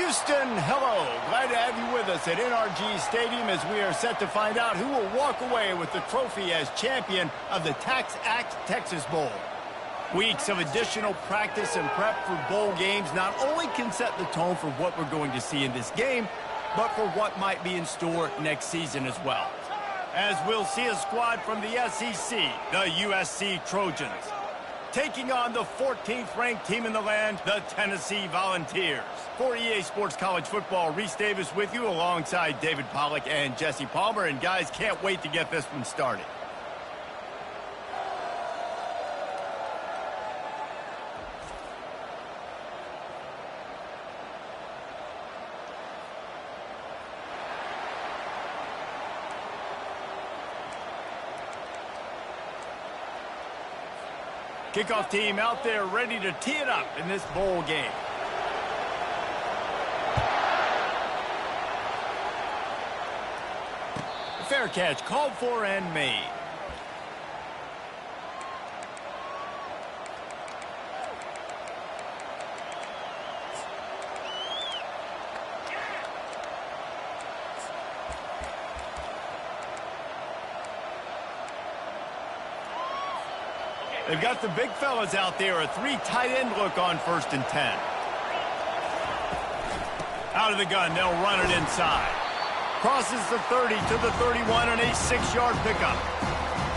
Houston, hello. Glad to have you with us at NRG Stadium as we are set to find out who will walk away with the trophy as champion of the Texas Bowl. Weeks of additional practice and prep for bowl games not only can set the tone for what we're going to see in this game, but for what might be in store next season as well. As we'll see a squad from the SEC, the USC Trojans, taking on the 14th ranked team in the land, the Tennessee Volunteers. For EA Sports College Football, Reese Davis with you alongside David Pollack and Jesse Palmer. And guys, can't wait to get this one started. Kickoff team out there ready to tee it up in this bowl game. Fair catch called for and made. They've got the big fellas out there. A 3 tight end look on 1st and 10. Out of the gun, they'll run it inside. Crosses the 30 to the 31 on a 6-yard pickup.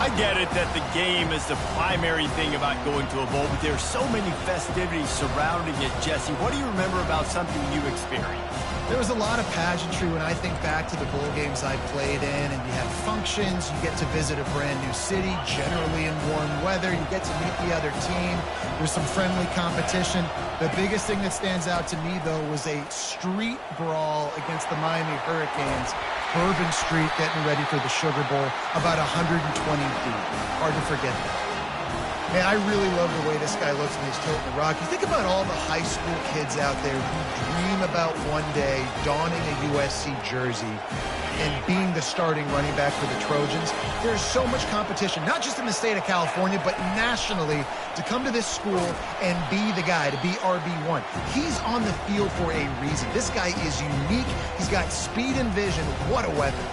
I get it that the game is the primary thing about going to a bowl, but there's so many festivities surrounding it. Jesse, what do you remember about something you experienced? There was a lot of pageantry when I think back to the bowl games I played in, and you have functions, you get to visit a brand new city, generally in warm weather, you get to meet the other team, there's some friendly competition. The biggest thing that stands out to me, though, was a street brawl against the Miami Hurricanes. Bourbon Street getting ready for the Sugar Bowl, about 120 feet. Hard to forget that. Man, I really love the way this guy looks when he's toting the rock. You think about all the high school kids out there who dream about one day donning a USC jersey and being the starting running back for the Trojans. There's so much competition, not just in the state of California, but nationally, to come to this school and be the guy, to be RB1. He's on the field for a reason. This guy is unique. He's got speed and vision. What a weapon.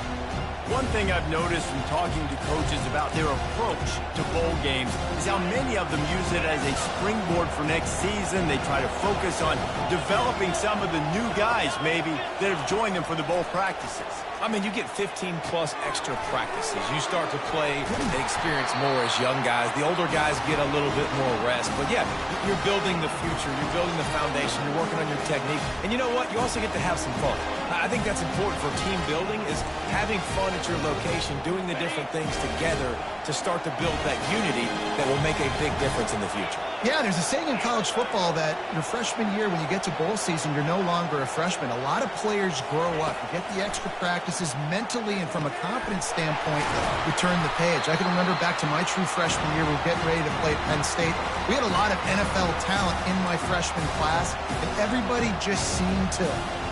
One thing I've noticed from talking to coaches about their approach to bowl games is how many of them use it as a springboard for next season. They try to focus on developing some of the new guys, maybe, that have joined them for the bowl practices. I mean, you get 15-plus extra practices. You start to play and experience more as young guys. The older guys get a little bit more rest. But, yeah, you're building the future. You're building the foundation. You're working on your technique. And you know what? You also get to have some fun. I think that's important for team building, is having fun at your location, doing the different things together to start to build that unity that will make a big difference in the future. Yeah, there's a saying in college football that your freshman year, when you get to bowl season, you're no longer a freshman. A lot of players grow up. You get the extra practices mentally, and from a confidence standpoint, you turn the page. I can remember back to my true freshman year, we were getting ready to play at Penn State. We had a lot of NFL talent in my freshman class, and everybody just seemed to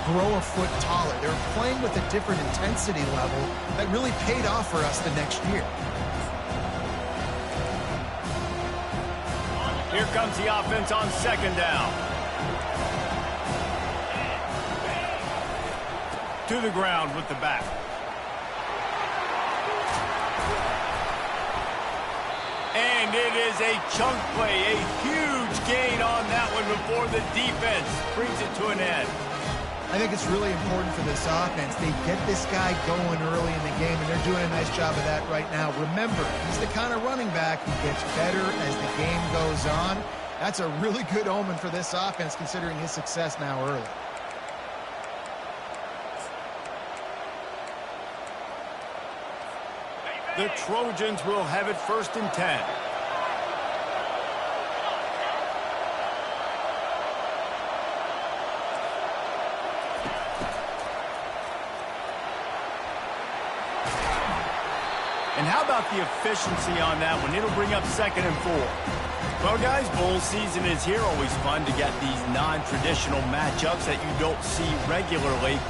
grow a foot taller. They were playing with a different intensity level that really paid off for us the next year. Here comes the offense on 2nd down. To the ground with the back. And it is a chunk play, a huge gain on that one before the defense brings it to an end. I think it's really important for this offense. They get this guy going early in the game, and they're doing a nice job of that right now. Remember, he's the kind of running back who gets better as the game goes on. That's a really good omen for this offense, considering his success now early. The Trojans will have it 1st and 10. And how about the efficiency on that one? It'll bring up 2nd and 4. Well, guys, bowl season is here. Always fun to get these non-traditional matchups that you don't see regularly.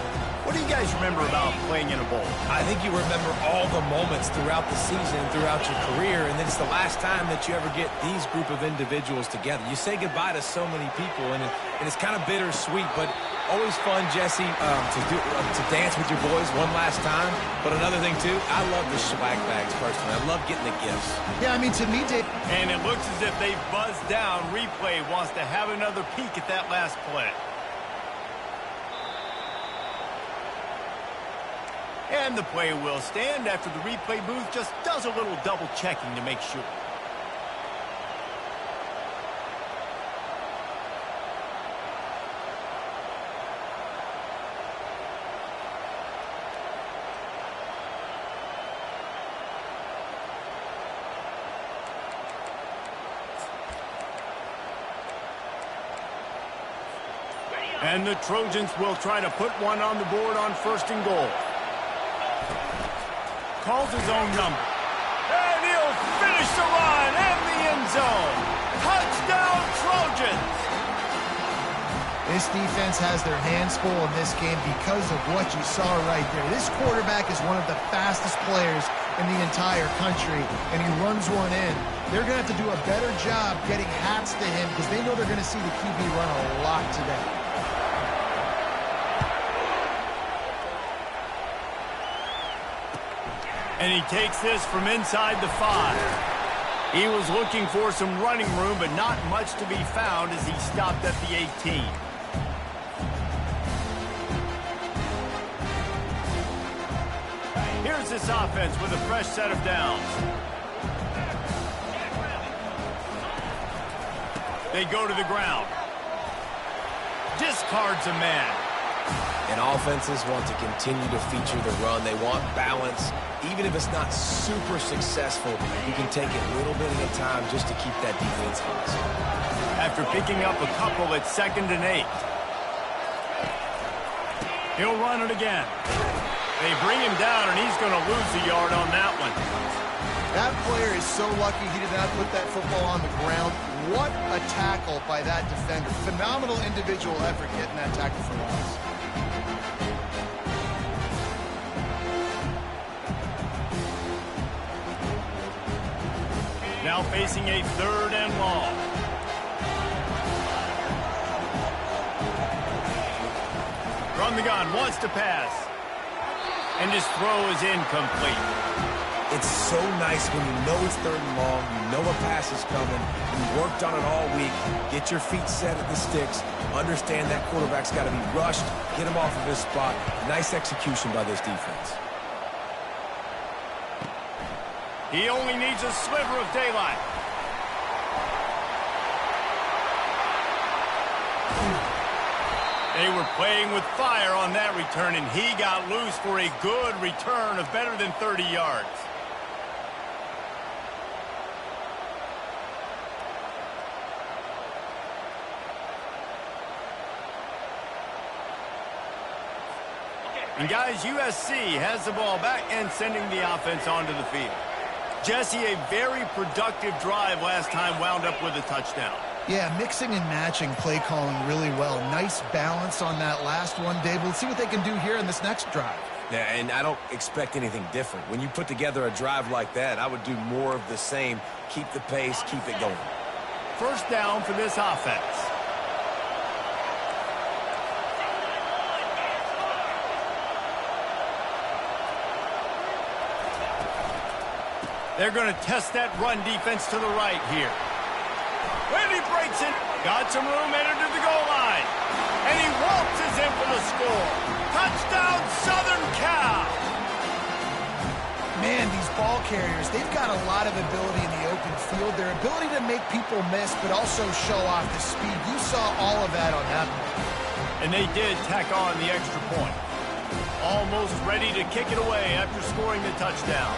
What do you guys remember about playing in a bowl? I think you remember all the moments throughout the season, throughout your career, and then it's the last time that you ever get these group of individuals together. You say goodbye to so many people, and it's kind of bittersweet, but Always fun, Jesse, to dance with your boys one last time. But another thing, too, I love the swag bags, personally. I love getting the gifts. Yeah, I mean, to me, Dave. And it looks as if they've buzzed down. Replay wants to have another peek at that last play. And the play will stand after the replay booth just does a little double checking to make sure. And the Trojans will try to put one on the board on 1st and goal. Calls his own number. And he'll finish the run in the end zone. Touchdown, Trojans! This defense has their hands full in this game because of what you saw right there. This quarterback is one of the fastest players in the entire country, and he runs one in. They're going to have to do a better job getting hats to him because they know they're going to see the QB run a lot today. And he takes this from inside the 5. He was looking for some running room, but not much to be found as he stopped at the 18. Here's this offense with a fresh set of downs. They go to the ground. Discards a man. And offenses want to continue to feature the run. They want balance. Even if it's not super successful, you can take it a little bit at a time just to keep that defense honest. After picking up a couple at 2nd and 8. He'll run it again. They bring him down, and he's going to lose a yard on that one. That player is so lucky he did not put that football on the ground. What a tackle by that defender. Phenomenal individual effort getting that tackle for loss. Now facing a 3rd and long. From the gun, wants to pass. And his throw is incomplete. It's so nice when you know it's 3rd and long, you know a pass is coming, you worked on it all week, get your feet set at the sticks, understand that quarterback's got to be rushed, get him off of his spot. Nice execution by this defense. He only needs a sliver of daylight. They were playing with fire on that return, and he got loose for a good return of better than 30 yards. And guys, USC has the ball back and sending the offense onto the field. Jesse, a very productive drive last time, wound up with a touchdown. Yeah, mixing and matching play calling really well. Nice balance on that last one, Dave. We'll see what they can do here in this next drive. Yeah, and I don't expect anything different. When you put together a drive like that, I would do more of the same. Keep the pace, keep it going. 1st down for this offense. They're going to test that run defense to the right here. And he breaks it. Got some room, entered to the goal line. And he waltzes in for the score. Touchdown, Southern Cal. Man, these ball carriers, they've got a lot of ability in the open field. Their ability to make people miss, but also show off the speed. You saw all of that on that one. And they did tack on the extra point. Almost ready to kick it away after scoring the touchdown.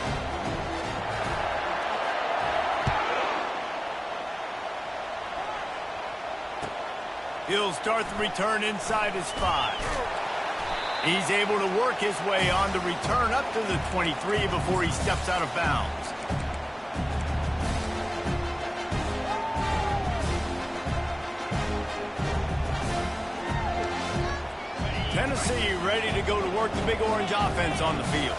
He'll start the return inside his 5. He's able to work his way on the return up to the 23 before he steps out of bounds. Tennessee ready to go to work the Big Orange offense on the field.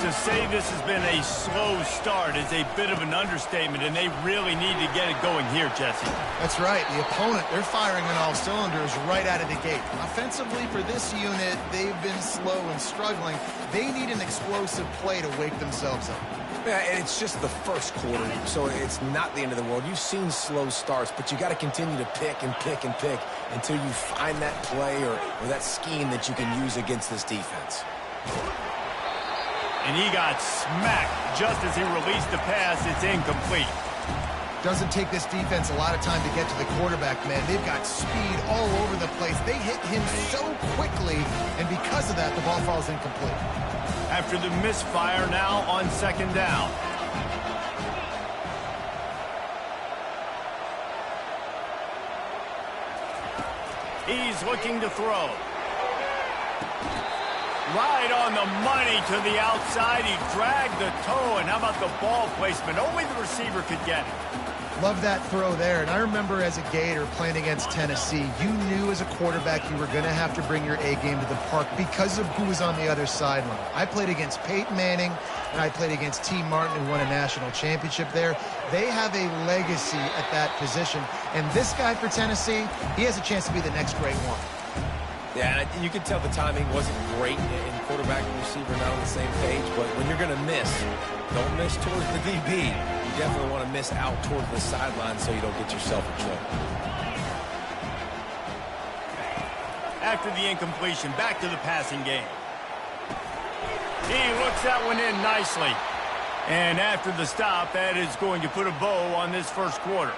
To say this has been a slow start is a bit of an understatement, and they really need to get it going here, Jesse. That's right. The opponent, they're firing on all cylinders right out of the gate. Offensively, for this unit, they've been slow and struggling. They need an explosive play to wake themselves up. Yeah, and it's just the first quarter, so it's not the end of the world. You've seen slow starts, but you got to continue to pick and pick and pick until you find that play or that scheme that you can use against this defense. And he got smacked just as he released the pass. It's incomplete. Doesn't take this defense a lot of time to get to the quarterback, man. They've got speed all over the place. They hit him so quickly, and because of that, the ball falls incomplete. After the misfire, now on second down. He's looking to throw. Right on the money to the outside. He dragged the toe, and how about the ball placement? Only the receiver could get it. Love that throw there. And I remember as a Gator playing against Tennessee, you knew as a quarterback you were going to have to bring your A game to the park because of who was on the other sideline. I played against Peyton Manning, and I played against T. Martin, who won a national championship there. They have a legacy at that position. And this guy for Tennessee, he has a chance to be the next great one. Yeah, and you can tell the timing wasn't great in quarterback and receiver not on the same page, but when you're going to miss, don't miss towards the DB. You definitely want to miss out towards the sideline so you don't get yourself in trouble. After the incompletion, back to the passing game. He looks that one in nicely. And after the stop, that is going to put a bow on this first quarter.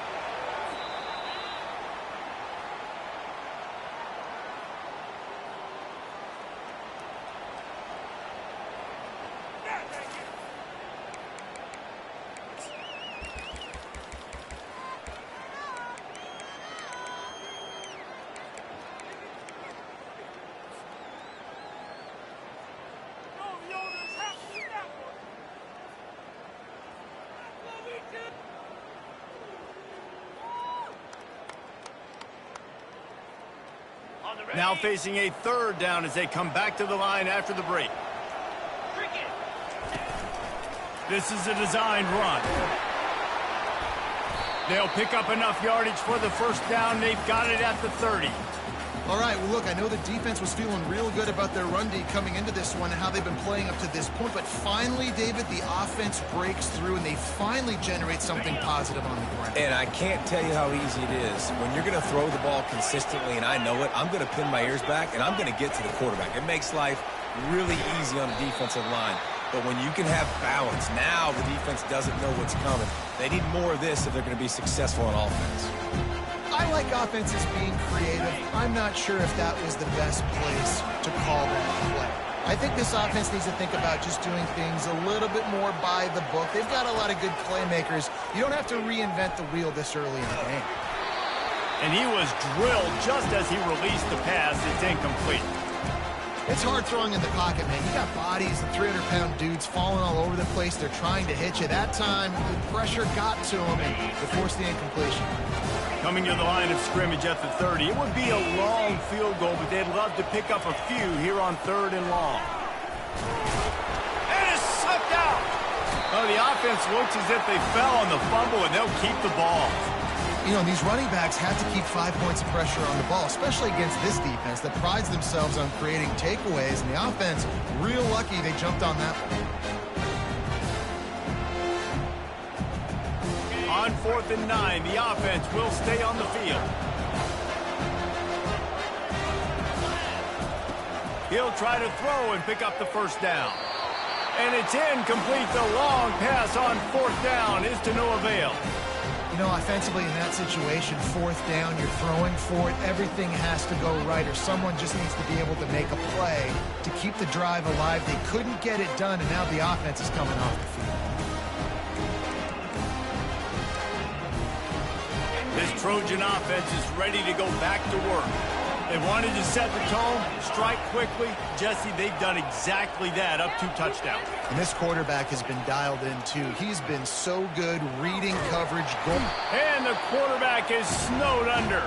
Now facing a third down as they come back to the line after the break. This is a designed run. They'll pick up enough yardage for the first down. They've got it at the 30. All right, well, look, I know the defense was feeling real good about their run D coming into this one and how they've been playing up to this point, but finally, David, the offense breaks through and they finally generate something positive on the ground. And I can't tell you how easy it is. When you're going to throw the ball consistently, and I know it, I'm going to pin my ears back, and I'm going to get to the quarterback. It makes life really easy on the defensive line. But when you can have balance, now the defense doesn't know what's coming. They need more of this if they're going to be successful on offense. I like offenses being creative. I'm not sure if that was the best place to call that play. I think this offense needs to think about just doing things a little bit more by the book. They've got a lot of good playmakers. You don't have to reinvent the wheel this early in the game. And he was drilled just as he released the pass. It's incomplete. It's hard throwing in the pocket, man. You got bodies and 300-pound dudes falling all over the place. They're trying to hit you. That time, the pressure got to him, and they forced the incompletion. Coming to the line of scrimmage at the 30. It would be a long field goal, but they'd love to pick up a few here on 3rd and long. And it's sucked out. Oh, the offense looks as if they fell on the fumble, and they'll keep the ball. You know, these running backs have to keep 5 points of pressure on the ball, especially against this defense that prides themselves on creating takeaways, and the offense, real lucky they jumped on that one. On 4th and 9, the offense will stay on the field. He'll try to throw and pick up the first down. And it's incomplete. The long pass on 4th down is to no avail. You know, offensively in that situation, 4th down, you're throwing for it. Everything has to go right, or someone just needs to be able to make a play to keep the drive alive. They couldn't get it done, and now the offense is coming off the field. This Trojan offense is ready to go back to work. They wanted to set the tone, strike quickly. Jesse, they've done exactly that, up 2 touchdowns. And this quarterback has been dialed in, too. He's been so good reading coverage. And the quarterback is snowed under.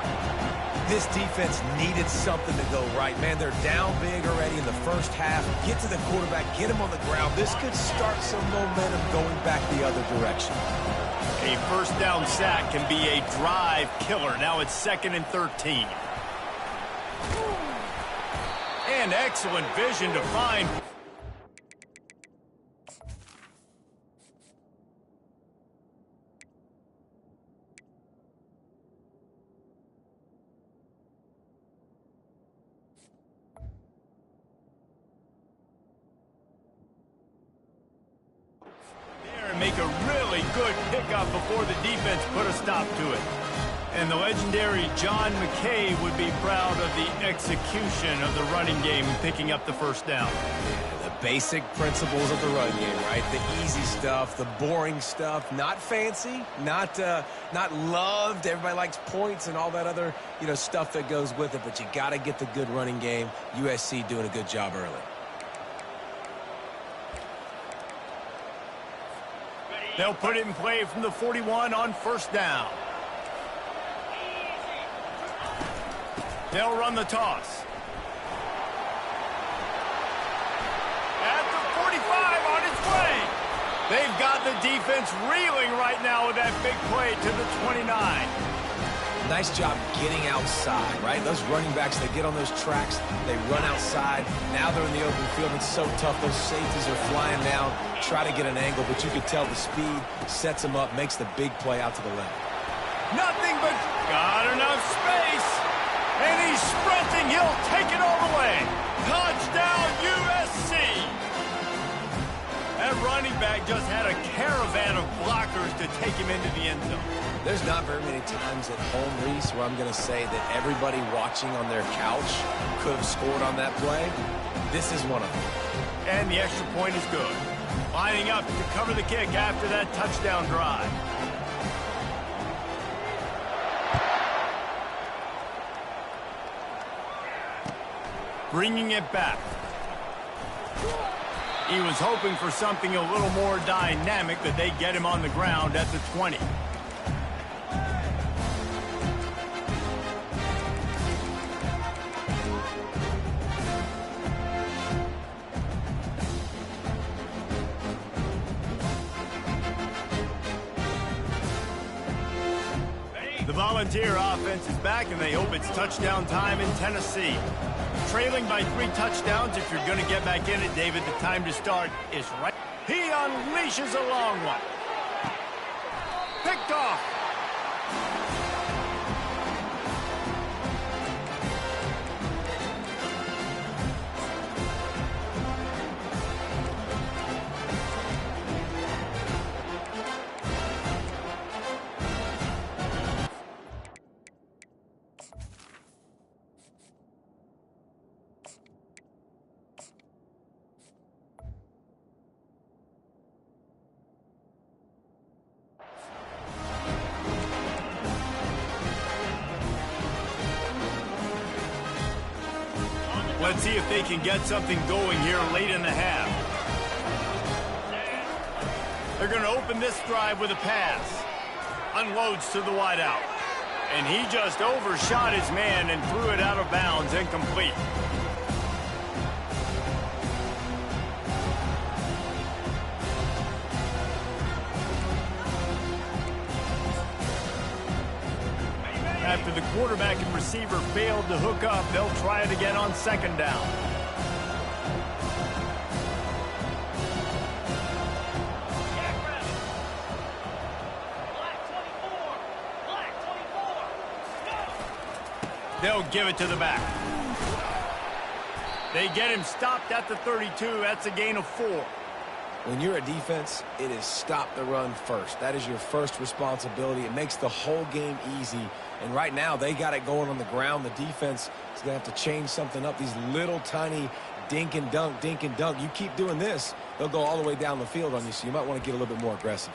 This defense needed something to go right. Man, they're down big already in the first half. Get to the quarterback, get him on the ground. This could start some momentum going back the other direction. A first down sack can be a drive killer. Now it's 2nd and 13. And excellent vision to find. Make a really good pickup before the defense put a stop to it. And the legendary John McKay would be proud of the execution of the running game and picking up the first down. The basic principles of the run game, right? The easy stuff, the boring stuff, not fancy, not loved. Everybody likes points and all that other, stuff that goes with it, but you got to get the good running game. USC doing a good job early. They'll put it in play from the 41 on first down. They'll run the toss. At the 45 on its way. They've got the defense reeling right now with that big play to the 29. Nice job getting outside, right? Those running backs, they get on those tracks, they run outside. Now they're in the open field. It's so tough. Those safeties are flying down, try to get an angle, but you can tell the speed sets them up, makes the big play out to the left. Nothing but got enough space. And he's sprinting. He'll take it all the way. Touchdown, USC. That running back just had a caravan of blockers to take him into the end zone. There's not very many times at home, Reese, where I'm going to say that everybody watching on their couch could have scored on that play. This is one of them. And the extra point is good. Lining up to cover the kick after that touchdown drive. Bringing it back. He was hoping for something a little more dynamic, that they get him on the ground at the 20. The Volunteer offense is back, and they hope it's touchdown time in Tennessee. Trailing by 3 touchdowns. If you're going to get back in it, David, the time to start is right. He unleashes a long one. Picked off. Let's see if they can get something going here late in the half. They're going to open this drive with a pass. Unloads to the wideout. And he just overshot his man and threw it out of bounds, incomplete. After the quarterback and receiver failed to hook up, they'll try it again on second down. They'll give it to the back. They get him stopped at the 32. That's a gain of 4. When you're a defense, it is stop the run first. That is your first responsibility. It makes the whole game easy. And right now, they got it going on the ground. The defense is going to have to change something up. These little tiny dink and dunk, dink and dunk. You keep doing this, they'll go all the way down the field on you, so you might want to get a little bit more aggressive.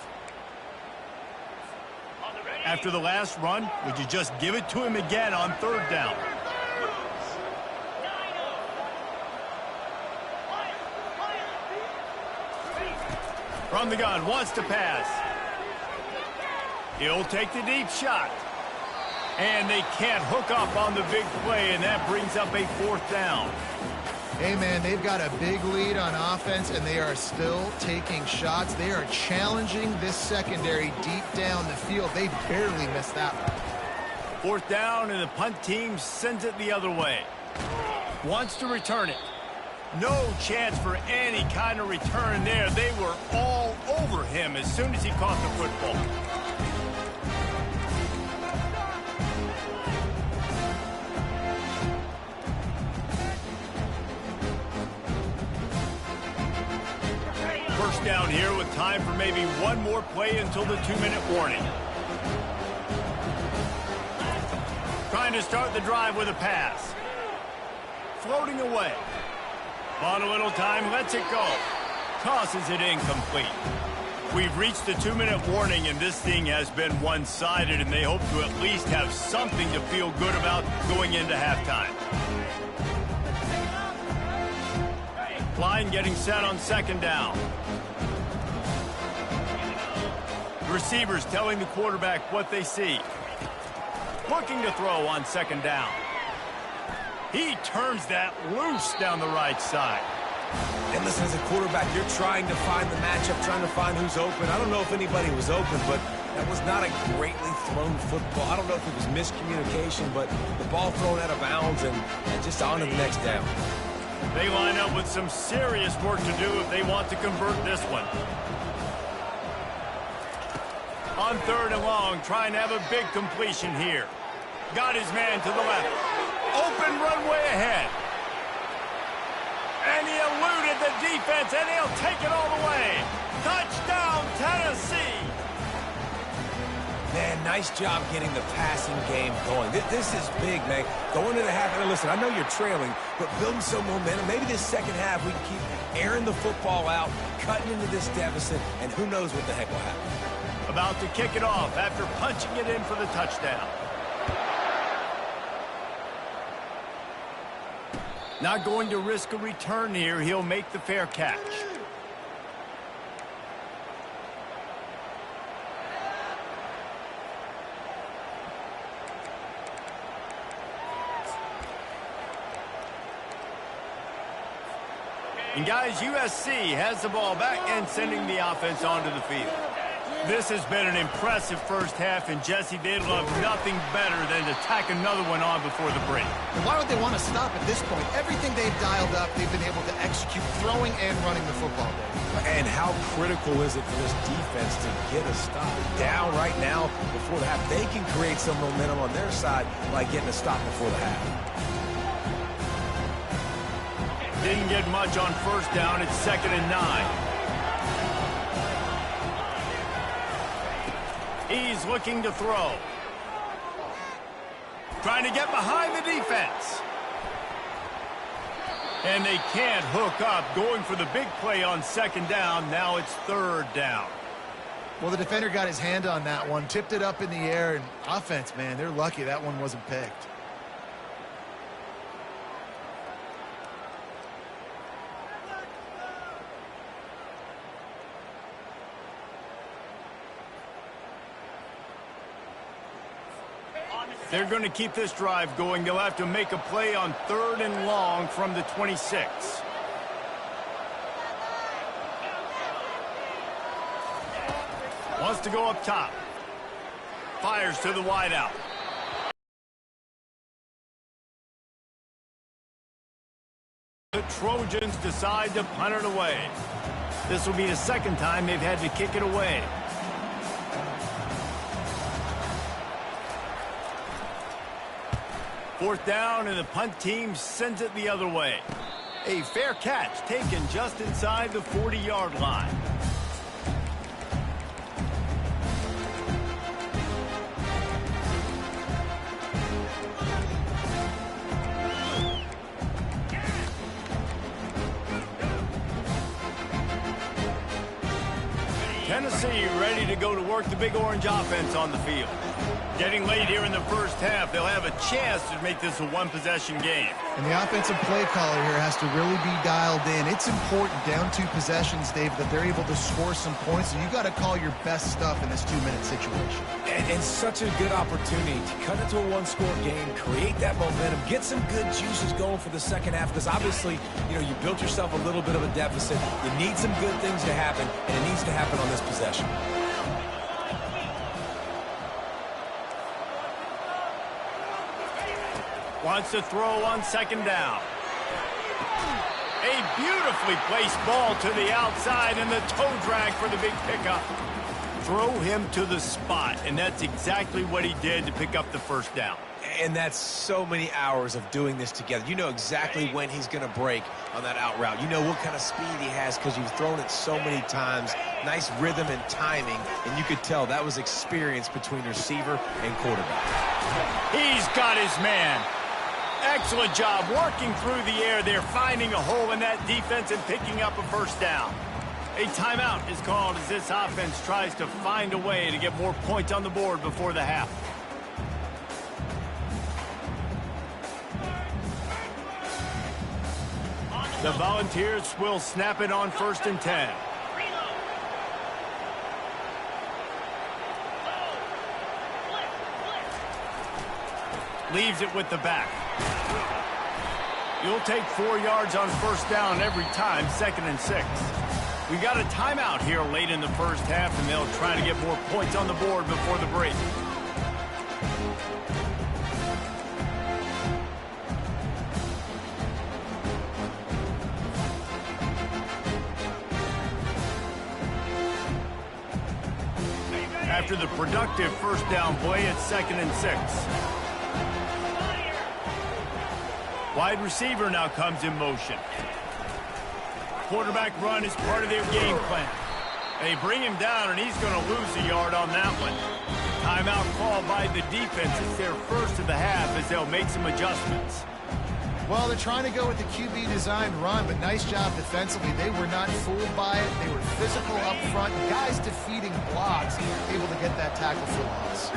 After the last run, would you just give it to him again on third down? From the gun, wants to pass. He'll take the deep shot. And they can't hook up on the big play, and that brings up a 4th down. Hey, man, they've got a big lead on offense, and they are still taking shots. They are challenging this secondary deep down the field. They barely missed that one. 4th down, and the punt team sends it the other way. Wants to return it. No chance for any kind of return there. They were all over him as soon as he caught the football. First down here with time for maybe one more play until the 2-minute warning. Trying to start the drive with a pass. Floating away. On a little time, lets it go. Tosses it incomplete. We've reached the 2-minute warning, and this thing has been one-sided, and they hope to at least have something to feel good about going into halftime. Line getting set on 2nd down. Receivers telling the quarterback what they see. Looking to throw on 2nd down. He turns that loose down the right side. And listen, as a quarterback, you're trying to find the matchup, trying to find who's open. I don't know if anybody was open, but that was not a greatly thrown football. I don't know if it was miscommunication, but the ball thrown out of bounds and just on to the next down. They line up with some serious work to do if they want to convert this one. On 3rd and long, trying to have a big completion here. Got his man to the left. Open runway ahead. And he eluded the defense, and he'll take it all the way. Touchdown, Tennessee. Man, nice job getting the passing game going. This is big, man. Going to the half, and listen, I know you're trailing, but building some momentum. Maybe this second half we can keep airing the football out, cutting into this deficit, and who knows what the heck will happen. About to kick it off after punching it in for the touchdown. Not going to risk a return here. He'll make the fair catch. And guys, USC has the ball back and sending the offense onto the field. This has been an impressive first half, and Jesse, they'd love nothing better than to tack another one on before the break. And why would they want to stop at this point? Everything they've dialed up, they've been able to execute throwing and running the football. And how critical is it for this defense to get a stop? Down right now before the half. They can create some momentum on their side by getting a stop before the half. Didn't get much on 1st down. It's 2nd and 9. He's looking to throw. Trying to get behind the defense. And they can't hook up. Going for the big play on 2nd down. Now it's 3rd down. Well, the defender got his hand on that one, tipped it up in the air, and offense, man, they're lucky that one wasn't picked. They're going to keep this drive going. They'll have to make a play on 3rd and long from the 26. Wants to go up top. Fires to the wideout. The Trojans decide to punt it away. This will be the 2nd time they've had to kick it away. Fourth down, and the punt team sends it the other way. A fair catch taken just inside the 40-yard line. Tennessee USC ready to go to work the Big Orange offense on the field. Getting late here in the first half, they'll have a chance to make this a one-possession game. And the offensive play caller here has to really be dialed in. It's important down 2 possessions, Dave, that they're able to score some points. So you got to call your best stuff in this 2-minute situation. And such a good opportunity to cut into a one-score game, create that momentum, get some good juices going for the second half. Because obviously, you know, you built yourself a little bit of a deficit. You need some good things to happen, and it needs to happen on this possession. Wants to throw on second down. A beautifully placed ball to the outside, and the toe drag for the big pickup. Throw him to the spot, and that's exactly what he did to pick up the first down. And that's so many hours of doing this together. You know exactly when he's going to break on that out route. You know what kind of speed he has because you've thrown it so many times. Nice rhythm and timing, and you could tell that was experience between receiver and quarterback. He's got his man. Excellent job working through the air there, finding a hole in that defense and picking up a first down. A timeout is called as this offense tries to find a way to get more points on the board before the half. The Volunteers will snap it on 1st and 10. Leaves it with the back. You'll take 4 yards on first down every time, 2nd and 6. We got a timeout here late in the first half, and they'll try to get more points on the board before the break. After the productive first down play, it's 2nd and 6. Wide receiver now comes in motion. Quarterback run is part of their game plan. They bring him down, and he's going to lose a yard on that one. Timeout called by the defense. It's their first of the half as they'll make some adjustments. Well, they're trying to go with the QB design run, but nice job defensively. They were not fooled by it. They were physical up front. Guys defeating blocks, able to get that tackle for loss.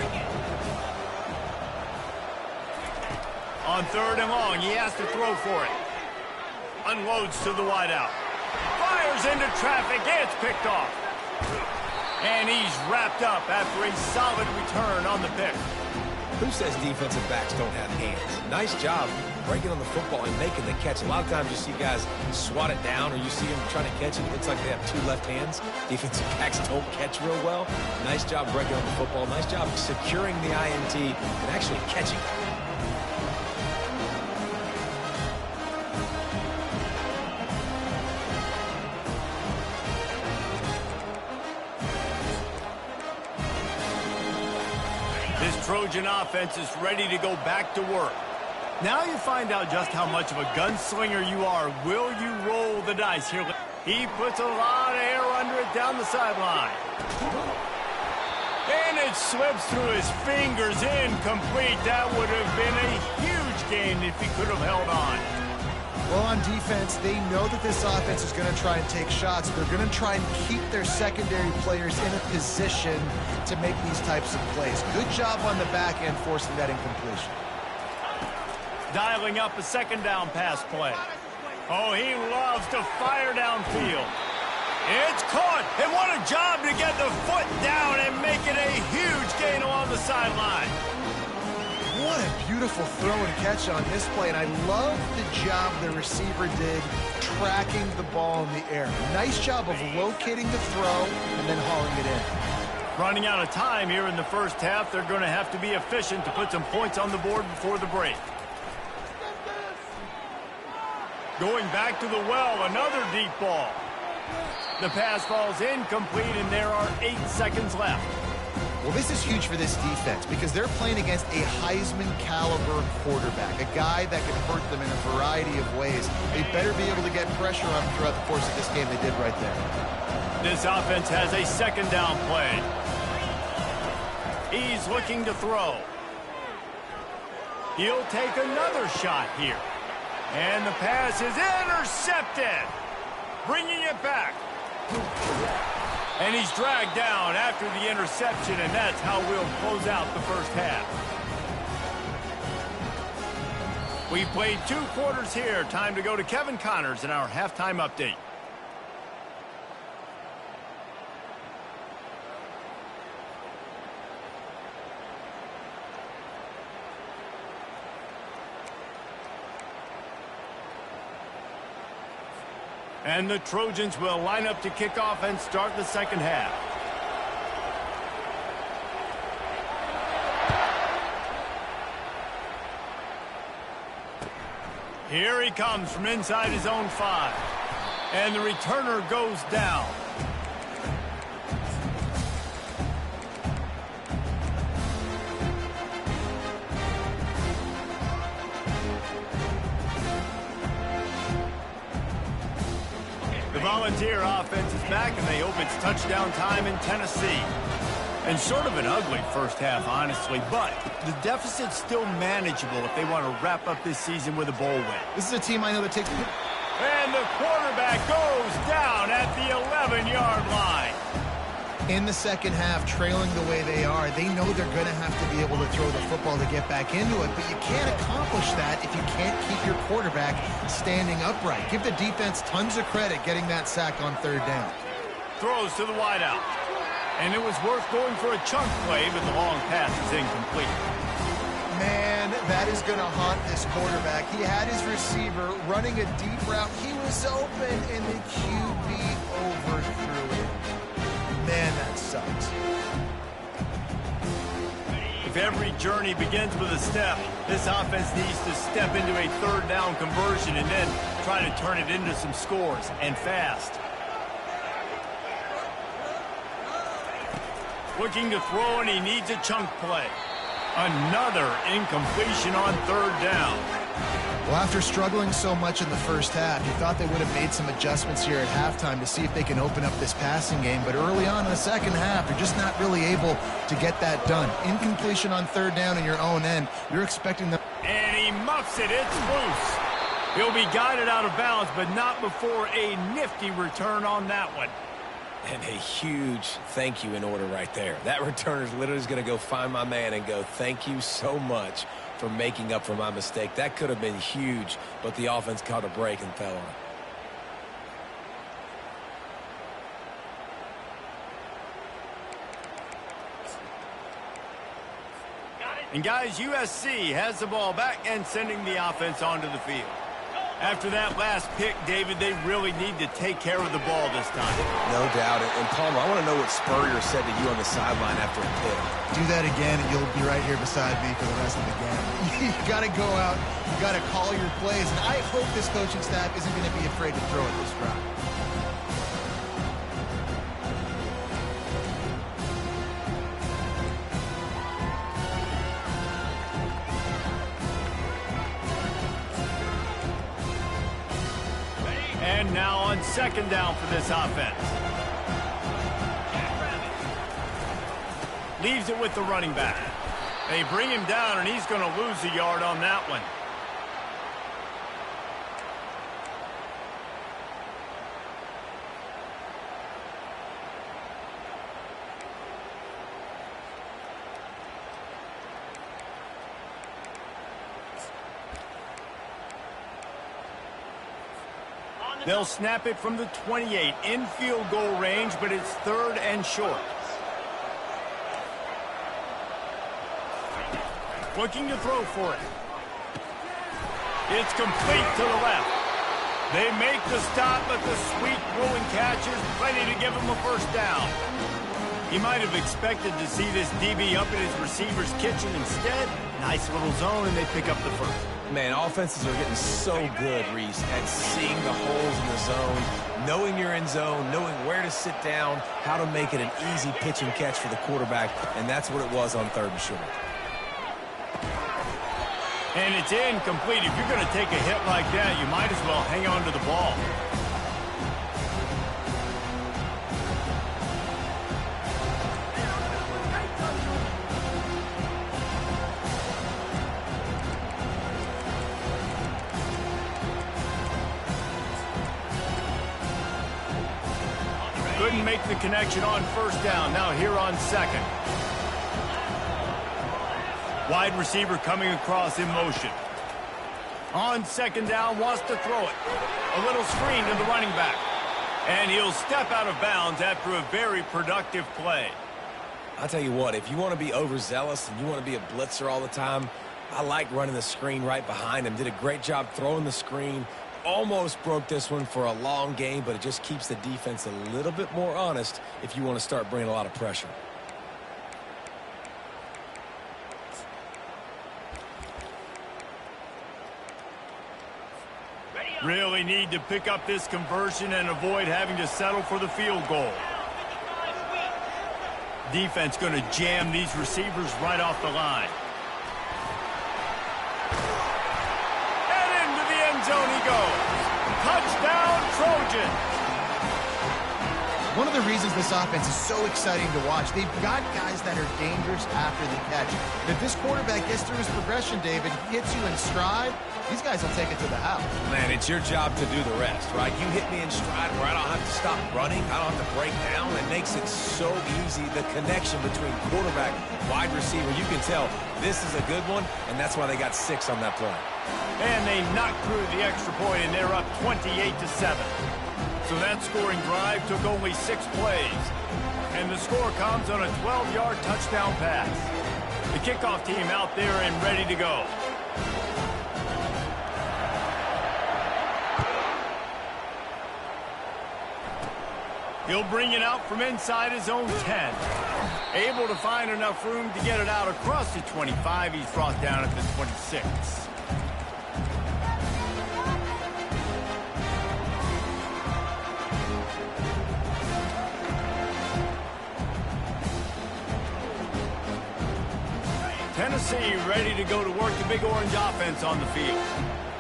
On 3rd and long, he has to throw for it. Unloads to the wideout. Fires into traffic. It's picked off. And he's wrapped up after a solid return on the pick. Who says defensive backs don't have hands? Nice job breaking on the football and making the catch. A lot of times you see guys swat it down, or you see them trying to catch it. It looks like they have 2 left hands. Defensive backs don't catch real well. Nice job breaking on the football. Nice job securing the INT and actually catching it. This Trojan offense is ready to go back to work. Now you find out just how much of a gunslinger you are. Will you roll the dice here? He puts a lot of air under it down the sideline. And it slips through his fingers, incomplete. That would have been a huge gain if he could have held on. Well, on defense, they know that this offense is going to try and take shots. They're going to try and keep their secondary players in a position to make these types of plays. Good job on the back end forcing that incompletion. Dialing up a 2nd down pass play. Oh, he loves to fire downfield. It's caught, and what a job to get the foot down and make it a huge gain along the sideline. What a beautiful throw and catch on this play, and I love the job the receiver did tracking the ball in the air. Nice job of locating the throw and then hauling it in. Running out of time here in the first half, they're going to have to be efficient to put some points on the board before the break. Going back to the well, another deep ball. The pass falls incomplete, and there are 8 seconds left. Well, this is huge for this defense because they're playing against a Heisman-caliber quarterback, a guy that can hurt them in a variety of ways. They better be able to get pressure on him throughout the course of this game. They did right there. This offense has a 2nd down play. He's looking to throw. He'll take another shot here. And the pass is intercepted. Bringing it back. And he's dragged down after the interception, and that's how we'll close out the first half. We've played 2 quarters here. Time to go to Kevin Connors in our halftime update. And the Trojans will line up to kick off and start the second half. Here he comes from inside his own 5. And the returner goes down. The Volunteer offense is back, and they hope it's touchdown time in Tennessee. And sort of an ugly first half, honestly, but the deficit's still manageable if they want to wrap up this season with a bowl win. This is a team I know that takes... And the quarterback goes down at the 11-yard line. In the second half, trailing the way they are, they know they're going to have to be able to throw the football to get back into it, but you can't accomplish that if you can't keep your quarterback standing upright. Give the defense tons of credit getting that sack on 3rd down. Throws to the wideout. And it was worth going for a chunk play, but the long pass is incomplete. Man, that is going to haunt this quarterback. He had his receiver running a deep route. He was open, and the QB overthrew it. Man, that sucks. If every journey begins with a step, this offense needs to step into a 3rd down conversion and then try to turn it into some scores, and fast. Looking to throw, and he needs a chunk play. Another incompletion on 3rd down. Well, after struggling so much in the first half, you thought they would have made some adjustments here at halftime to see if they can open up this passing game. But early on in the second half, they're just not really able to get that done. Incompletion on 3rd down in your own end. You're expecting them. And he muffs it. It's loose. He'll be guided out of bounds, but not before a nifty return on that one. And a huge thank you in order right there. That returner's literally going to go find my man and go, thank you so much for making up for my mistake. That could have been huge, but the offense caught a break and fell on it. And guys, USC has the ball back and sending the offense onto the field. After that last pick, David, they really need to take care of the ball this time. No doubt. And Palmer, I want to know what Spurrier said to you on the sideline after a pick. Do that again, and you'll be right here beside me for the rest of the game. You got to go out. You got to call your plays. And I hope this coaching staff isn't going to be afraid to throw it this route. And now on 2nd down for this offense. Leaves it with the running back. They bring him down, and he's going to lose a yard on that one. They'll snap it from the 28 in field goal range, but it's 3rd and short. Looking to throw for it. It's complete to the left. They make the stop, but the sweet rolling catch is plenty to give him a 1st down. He might have expected to see this DB up in his receiver's kitchen. Instead, nice little zone, and they pick up the 1st. Man, offenses are getting so good, Reese, at seeing the holes in the zone, knowing you're in zone, knowing where to sit down, how to make it an easy pitch and catch for the quarterback, and that's what it was on 3rd and short. And it's incomplete. If you're going to take a hit like that, you might as well hang on to the ball. Couldn't make the connection on first down. Now here on second. Wide receiver coming across in motion. On second down, wants to throw it. A little screen to the running back. And he'll step out of bounds after a very productive play. I'll tell you what, if you want to be overzealous and you want to be a blitzer all the time, I like running the screen right behind him. Did a great job throwing the screen. Almost broke this one for a long game, but it just keeps the defense a little bit more honest if you want to start bringing a lot of pressure. Really need to pick up this conversion and avoid having to settle for the field goal. Defense going to jam these receivers right off the line. And into the end zone he goes. Touchdown, Trojans. One of the reasons this offense is so exciting to watch, they've got guys that are dangerous after the catch. And if this quarterback gets through his progression, David, hits you in stride, these guys will take it to the house. Man, it's your job to do the rest, right? You hit me in stride where I don't have to stop running. I don't have to break down. It makes it so easy. The connection between quarterback, wide receiver, you can tell this is a good one, and that's why they got 6 on that play. And they knocked through the extra point, and they're up 28-7. So that scoring drive took only 6 plays. And the score comes on a 12-yard touchdown pass. The kickoff team out there and ready to go. He'll bring it out from inside his own 10. Able to find enough room to get it out across the 25. He's brought down at the 26. Tennessee ready to go to work the Big Orange offense on the field.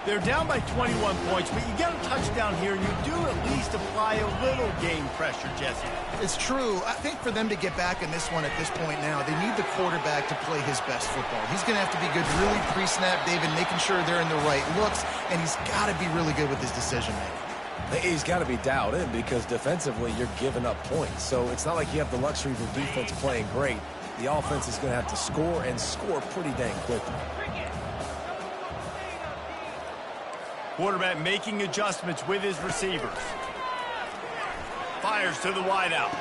They're down by 21 points, but you get a touchdown here, and you do at least apply a little game pressure, Jesse. It's true. I think for them to get back in this one at this point now, they need the quarterback to play his best football. He's going to have to be good really pre-snap, David, making sure they're in the right looks, and he's got to be really good with his decision-making. He's got to be dialed in because defensively you're giving up points. So it's not like you have the luxury of your defense playing great. The offense is going to have to score and score pretty dang quickly. Quarterback making adjustments with his receivers. Fires to the wideout.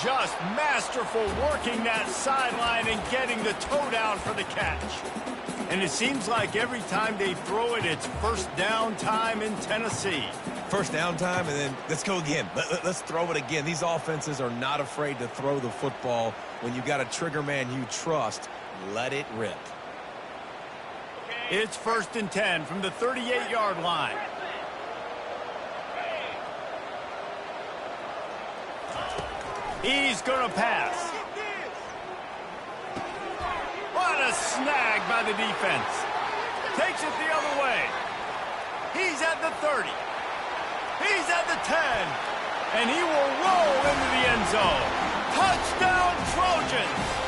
Just masterful working that sideline and getting the toe down for the catch. And it seems like every time they throw it, it's first down time in Tennessee. First down time, and then let's go again. Let's throw it again. These offenses are not afraid to throw the football. When you've got a trigger man you trust, let it rip. It's first and 10 from the 38-yard line. He's going to pass. What a snag by the defense. Takes it the other way. He's at the 30. He's at the 10. And he will roll into the end zone. Touchdown, Trojans.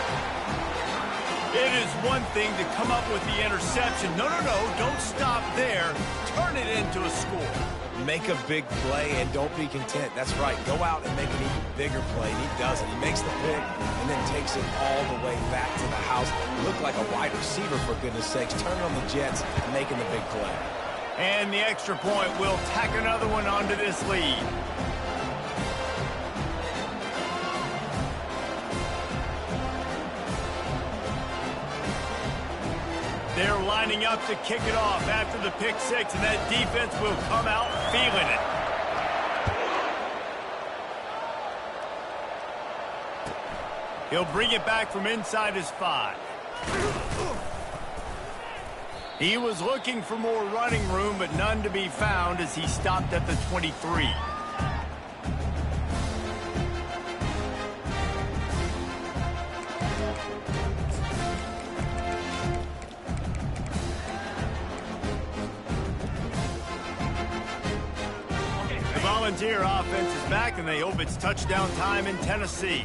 It is one thing to come up with the interception. No, don't stop there. Turn it into a score. Make a big play and don't be content. That's right. Go out and make an even bigger play. And he does it. He makes the pick and then takes it all the way back to the house. Looked like a wide receiver, for goodness sakes. Turning on the Jets, making the big play. And the extra point will tack another one onto this lead. They're lining up to kick it off after the pick six, and that defense will come out feeling it. He'll bring it back from inside his 5. He was looking for more running room, but none to be found as he stopped at the 23. Volunteer offense is back, and they hope it's touchdown time in Tennessee.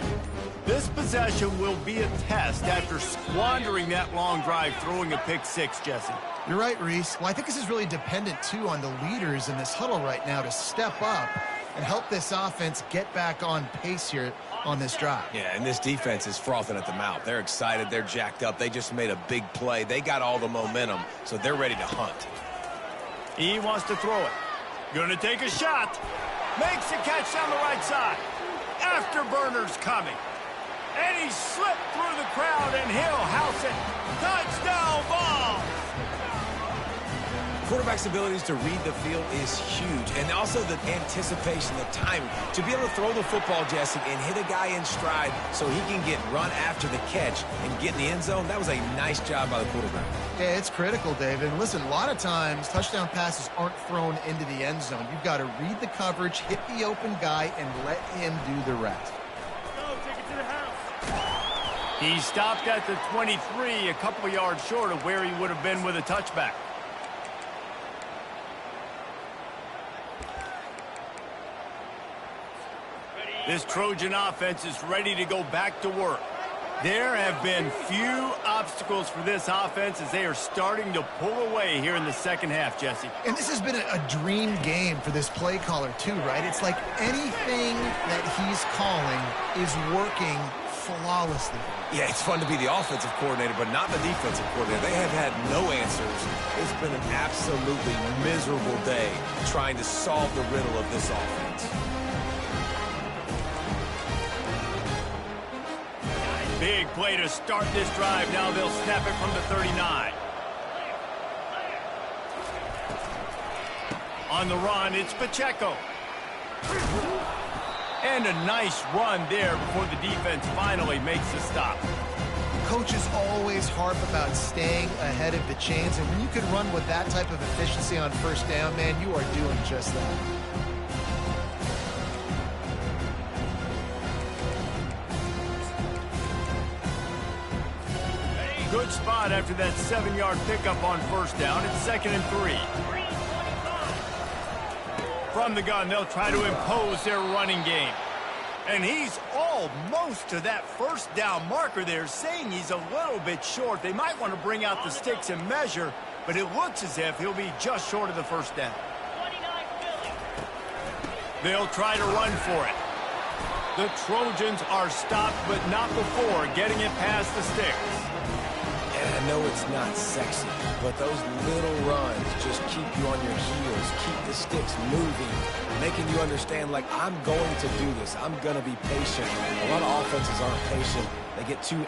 This possession will be a test after squandering that long drive throwing a pick six, Jesse. You're right, Reese. Well, I think this is really dependent, too, on the leaders in this huddle right now to step up and help this offense get back on pace here on this drive. Yeah, and this defense is frothing at the mouth. They're excited. They're jacked up. They just made a big play. They got all the momentum, so they're ready to hunt. He wants to throw it. Gonna take a shot. Makes the catch down the right side. Afterburner's coming. And he slipped through the crowd, and he'll house it. Touchdown ball! Quarterback's abilities to read the field is huge, and also the anticipation, the timing. To be able to throw the football, Jesse, and hit a guy in stride so he can get run after the catch and get in the end zone, that was a nice job by the quarterback. Yeah, it's critical, David. And listen, a lot of times touchdown passes aren't thrown into the end zone. You've got to read the coverage, hit the open guy, and let him do the rest. He stopped at the 23, a couple yards short of where he would have been with a touchback. This Trojan offense is ready to go back to work. There have been few obstacles for this offense as they are starting to pull away here in the second half, Jesse. And this has been a dream game for this play caller too, right? It's like anything that he's calling is working flawlessly. Yeah, it's fun to be the offensive coordinator, but not the defensive coordinator. They have had no answers. It's been an absolutely miserable day trying to solve the riddle of this offense. Big play to start this drive. Now they'll snap it from the 39. On the run, it's Pacheco. And a nice run there before the defense finally makes the stop. Coaches always harp about staying ahead of the chains, and when you can run with that type of efficiency on first down, man, you are doing just that. Good spot after that 7-yard pickup on first down. It's 2nd and 3. From the gun, they'll try to impose their running game. And he's almost to that first down marker there, saying he's a little bit short. They might want to bring out the sticks and measure, but it looks as if he'll be just short of the first down. They'll try to run for it. The Trojans are stopped, but not before getting it past the sticks. And I know it's not sexy, but those little runs just keep you on your heels, keep the sticks moving, making you understand, like, I'm going to do this. I'm going to be patient. A lot of offenses aren't patient. They get too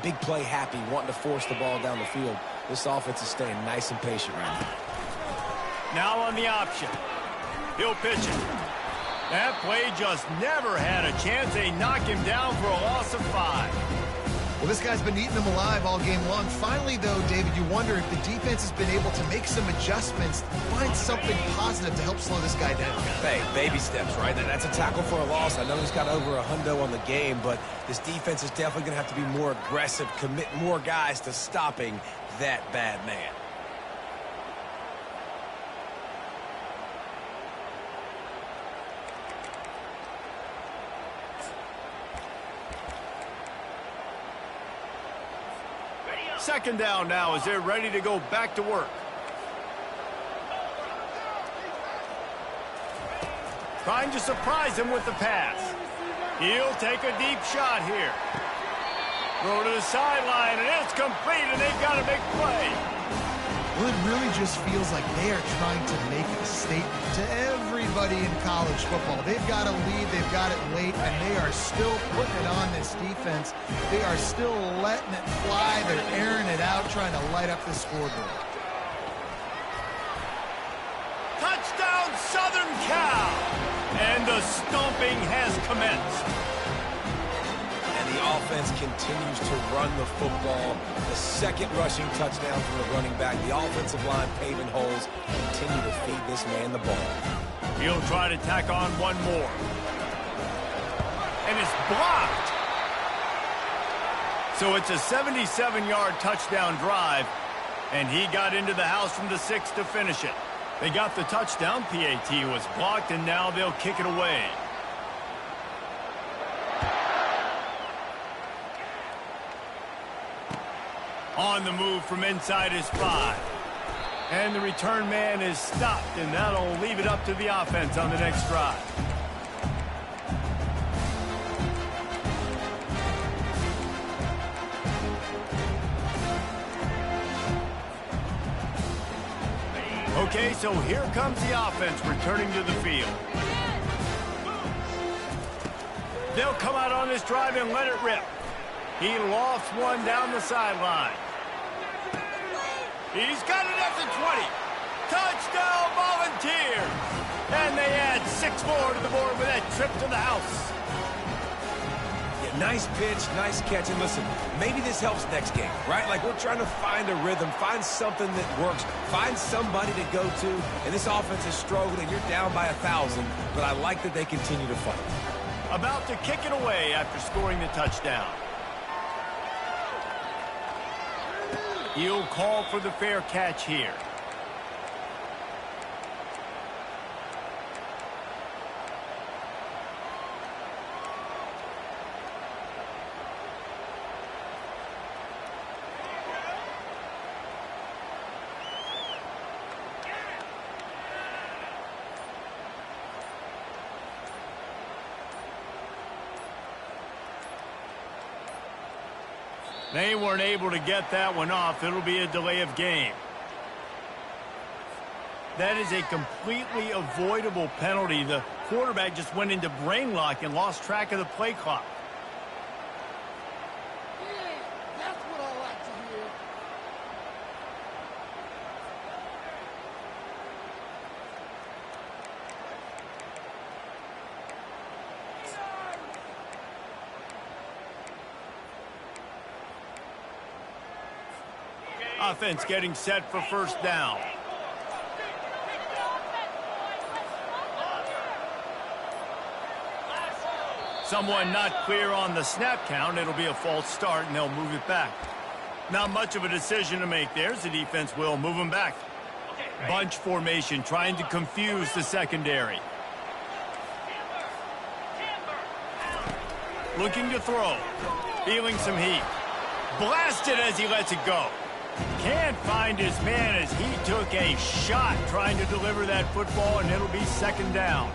big play happy, wanting to force the ball down the field. This offense is staying nice and patient right now. Now on the option. He'll pitch it. That play just never had a chance. They knock him down for a loss of 5. Well, this guy's been eating them alive all game long. Finally, though, David, you wonder if the defense has been able to make some adjustments, find something positive to help slow this guy down. Hey, baby steps, right? And that's a tackle for a loss. I know he's got over $100 on the game, but this defense is definitely going to have to be more aggressive, commit more guys to stopping that bad man. Second down now as they're ready to go back to work. Trying to surprise him with the pass. He'll take a deep shot here. Throw to the sideline, and it's complete, and they've got a big play. Well, it really just feels like they are trying to make a statement to everybody in college football. They've got a lead, they've got it late, and they are still putting it on this defense. They are still letting it fly. They're airing it out, trying to light up the scoreboard. Touchdown, Southern Cal! And the stomping has commenced. The offense continues to run the football. The second rushing touchdown from the running back. The offensive line paving holes. Continue to feed this man the ball. He'll try to tack on one more. And it's blocked. So it's a 77-yard touchdown drive. And he got into the house from the 6 to finish it. They got the touchdown. PAT was blocked, and now they'll kick it away. On the move from inside his 5. And the return man is stopped, and that'll leave it up to the offense on the next drive. Okay, so here comes the offense returning to the field. They'll come out on this drive and let it rip. He lofts one down the sideline. He's got it at the 20. Touchdown, Volunteers! And they add 6 more to the board with that trip to the house. Yeah, nice pitch, nice catch. And listen, maybe this helps next game, right? Like we're trying to find a rhythm, find something that works, find somebody to go to. And this offense is struggling. You're down by 1,000, but I like that they continue to fight. About to kick it away after scoring the touchdown. He'll call for the fair catch here. They weren't able to get that one off. It'll be a delay of game. That is a completely avoidable penalty. The quarterback just went into brain lock and lost track of the play clock. Yeah, that's what I like to hear. Offense getting set for first down. Someone not clear on the snap count. It'll be a false start, and they'll move it back. Not much of a decision to make there. The defense will move them back. Bunch formation, trying to confuse the secondary. Looking to throw. Feeling some heat. Blasted as he lets it go. Can't find his man as he took a shot trying to deliver that football, and it'll be second down.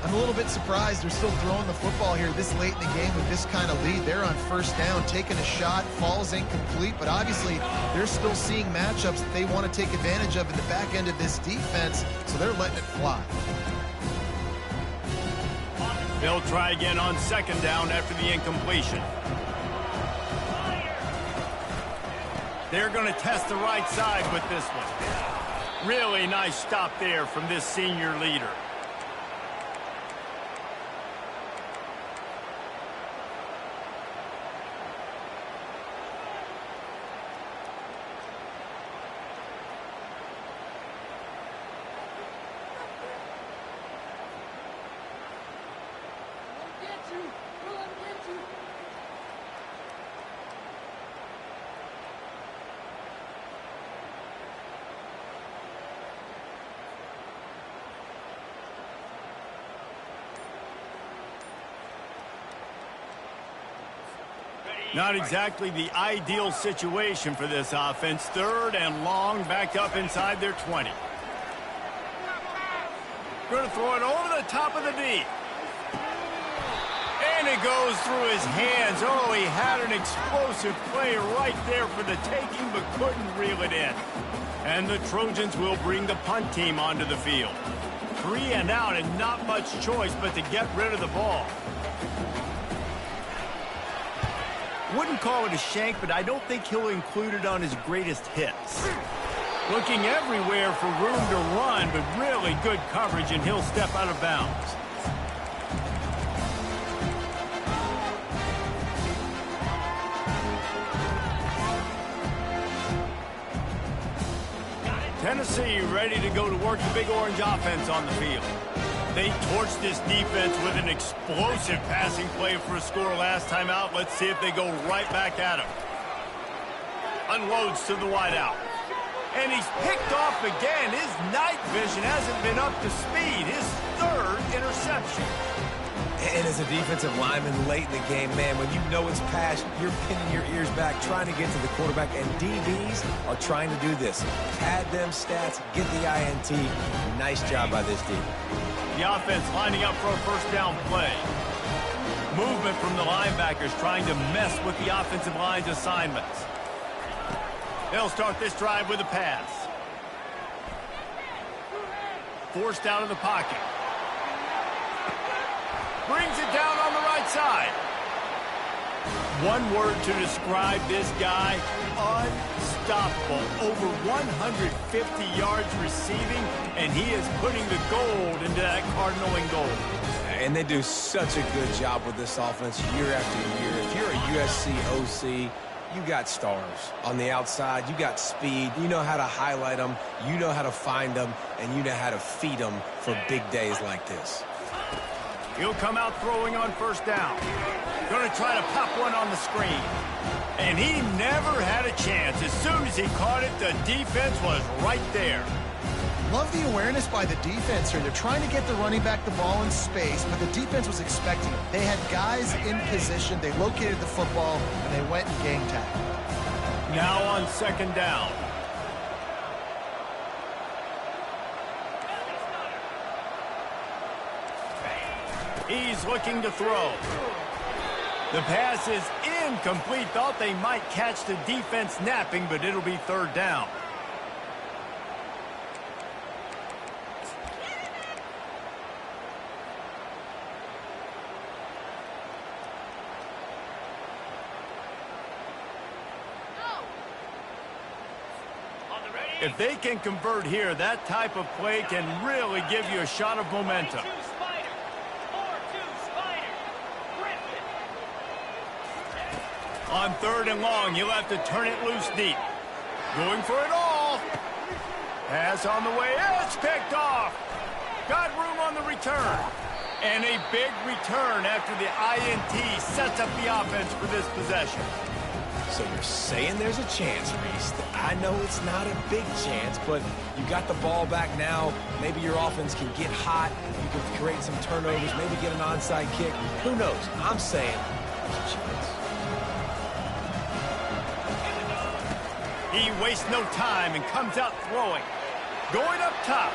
I'm a little bit surprised they're still throwing the football here this late in the game with this kind of lead. They're on first down, taking a shot, falls incomplete, but obviously they're still seeing matchups that they want to take advantage of in the back end of this defense, so they're letting it fly. They'll try again on second down after the incompletion. They're going to test the right side with this one. Really nice stop there from this senior leader. Not exactly the ideal situation for this offense. Third and long, backed up inside their 20. Going to throw it over the top of the D. And it goes through his hands. Oh, he had an explosive play right there for the taking, but couldn't reel it in. And the Trojans will bring the punt team onto the field. 3 and out, and not much choice but to get rid of the ball. Wouldn't call it a shank, but I don't think he'll include it on his greatest hits. Looking everywhere for room to run, but really good coverage, and he'll step out of bounds. Tennessee ready to go to work the Big Orange offense on the field. They torched this defense with an explosive passing play for a score last time out. Let's see if they go right back at him. Unloads to the wideout. And he's picked off again. His night vision hasn't been up to speed. His third interception. And as a defensive lineman late in the game, man, when you know it's past, you're pinning your ears back, trying to get to the quarterback, and DBs are trying to do this. Pad them stats, get the INT. Nice job by this team. The offense lining up for a first down play. Movement from the linebackers trying to mess with the offensive line's assignments. They'll start this drive with a pass. forced out of the pocket. Brings it down on the right side. One word to describe this guy: unstoppable. Over 150 yards receiving, and he is putting the gold into that Cardinaling goal. And they do such a good job with this offense year after year. If you're a USC OC, you got stars. On the outside, you got speed. You know how to highlight them. You know how to find them. And you know how to feed them for big days like this. He'll come out throwing on first down. Going to try to pop one on the screen. And he never had a chance. As soon as he caught it, the defense was right there. Love the awareness by the defense here. They're trying to get the running back the ball in space, but the defense was expecting it. They had guys in position. They located the football, and they went and gang tagged. Now on second down. He's looking to throw. The pass is incomplete. Thought they might catch the defense napping, but it'll be third down. If they can convert here, that type of play can really give you a shot of momentum. On third and long, he'll have to turn it loose deep. Going for it all. Pass on the way. It's picked off. Got room on the return. And a big return after the INT sets up the offense for this possession. So you're saying there's a chance, Reese. I know it's not a big chance, but you got the ball back now. Maybe your offense can get hot. You can create some turnovers, maybe get an onside kick. Who knows? I'm saying there's a chance. He wastes no time and comes out throwing. Going up top.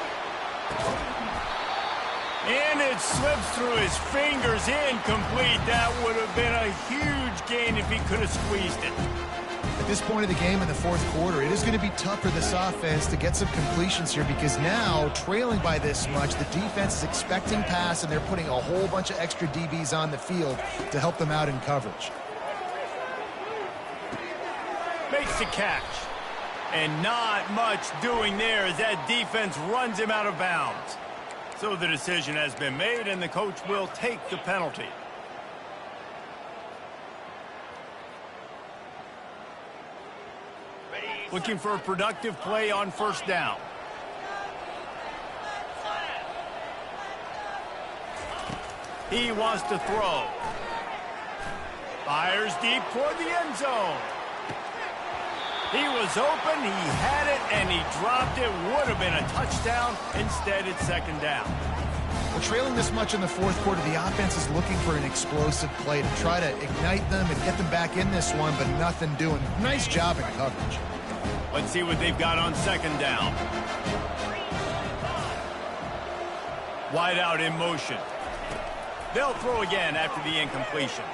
And it slips through his fingers, incomplete. That would have been a huge gain if he could have squeezed it. At this point of the game in the fourth quarter, it is going to be tough for this offense to get some completions here because now, trailing by this much, the defense is expecting pass, and they're putting a whole bunch of extra DBs on the field to help them out in coverage. Makes the catch. And not much doing there as that defense runs him out of bounds. So the decision has been made, and the coach will take the penalty. Looking for a productive play on first down. He wants to throw. Fires deep toward the end zone. He was open, he had it, and he dropped it. Would have been a touchdown. Instead, it's second down. Well, trailing this much in the fourth quarter, the offense is looking for an explosive play to try to ignite them and get them back in this one, but nothing doing. Nice job in coverage. Let's see what they've got on second down. Wide out in motion. They'll throw again after the incompletion.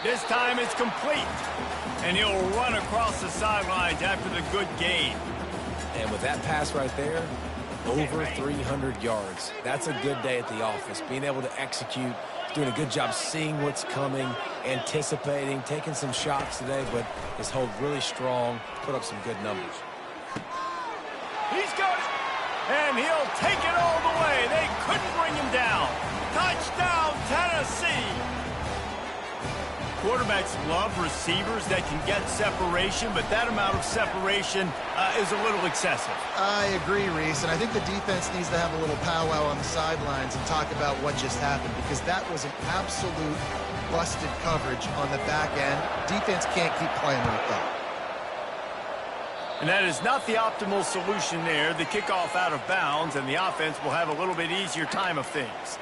This time it's complete. And he'll run across the sidelines after the good gain. And with that pass right there, over 300 yards. That's a good day at the office. Being able to execute, doing a good job seeing what's coming, anticipating, taking some shots today, but his hold really strong, put up some good numbers. He's got it. And he'll take it all the way. They couldn't bring him down. Touchdown, Tennessee. Quarterbacks love receivers that can get separation, but that amount of separation is a little excessive. I agree, Reese, and I think the defense needs to have a little powwow on the sidelines and talk about what just happened, because that was an absolute busted coverage on the back end. Defense can't keep playing like that. And that is not the optimal solution there. The kickoff out of bounds, and the offense will have a little bit easier time of things.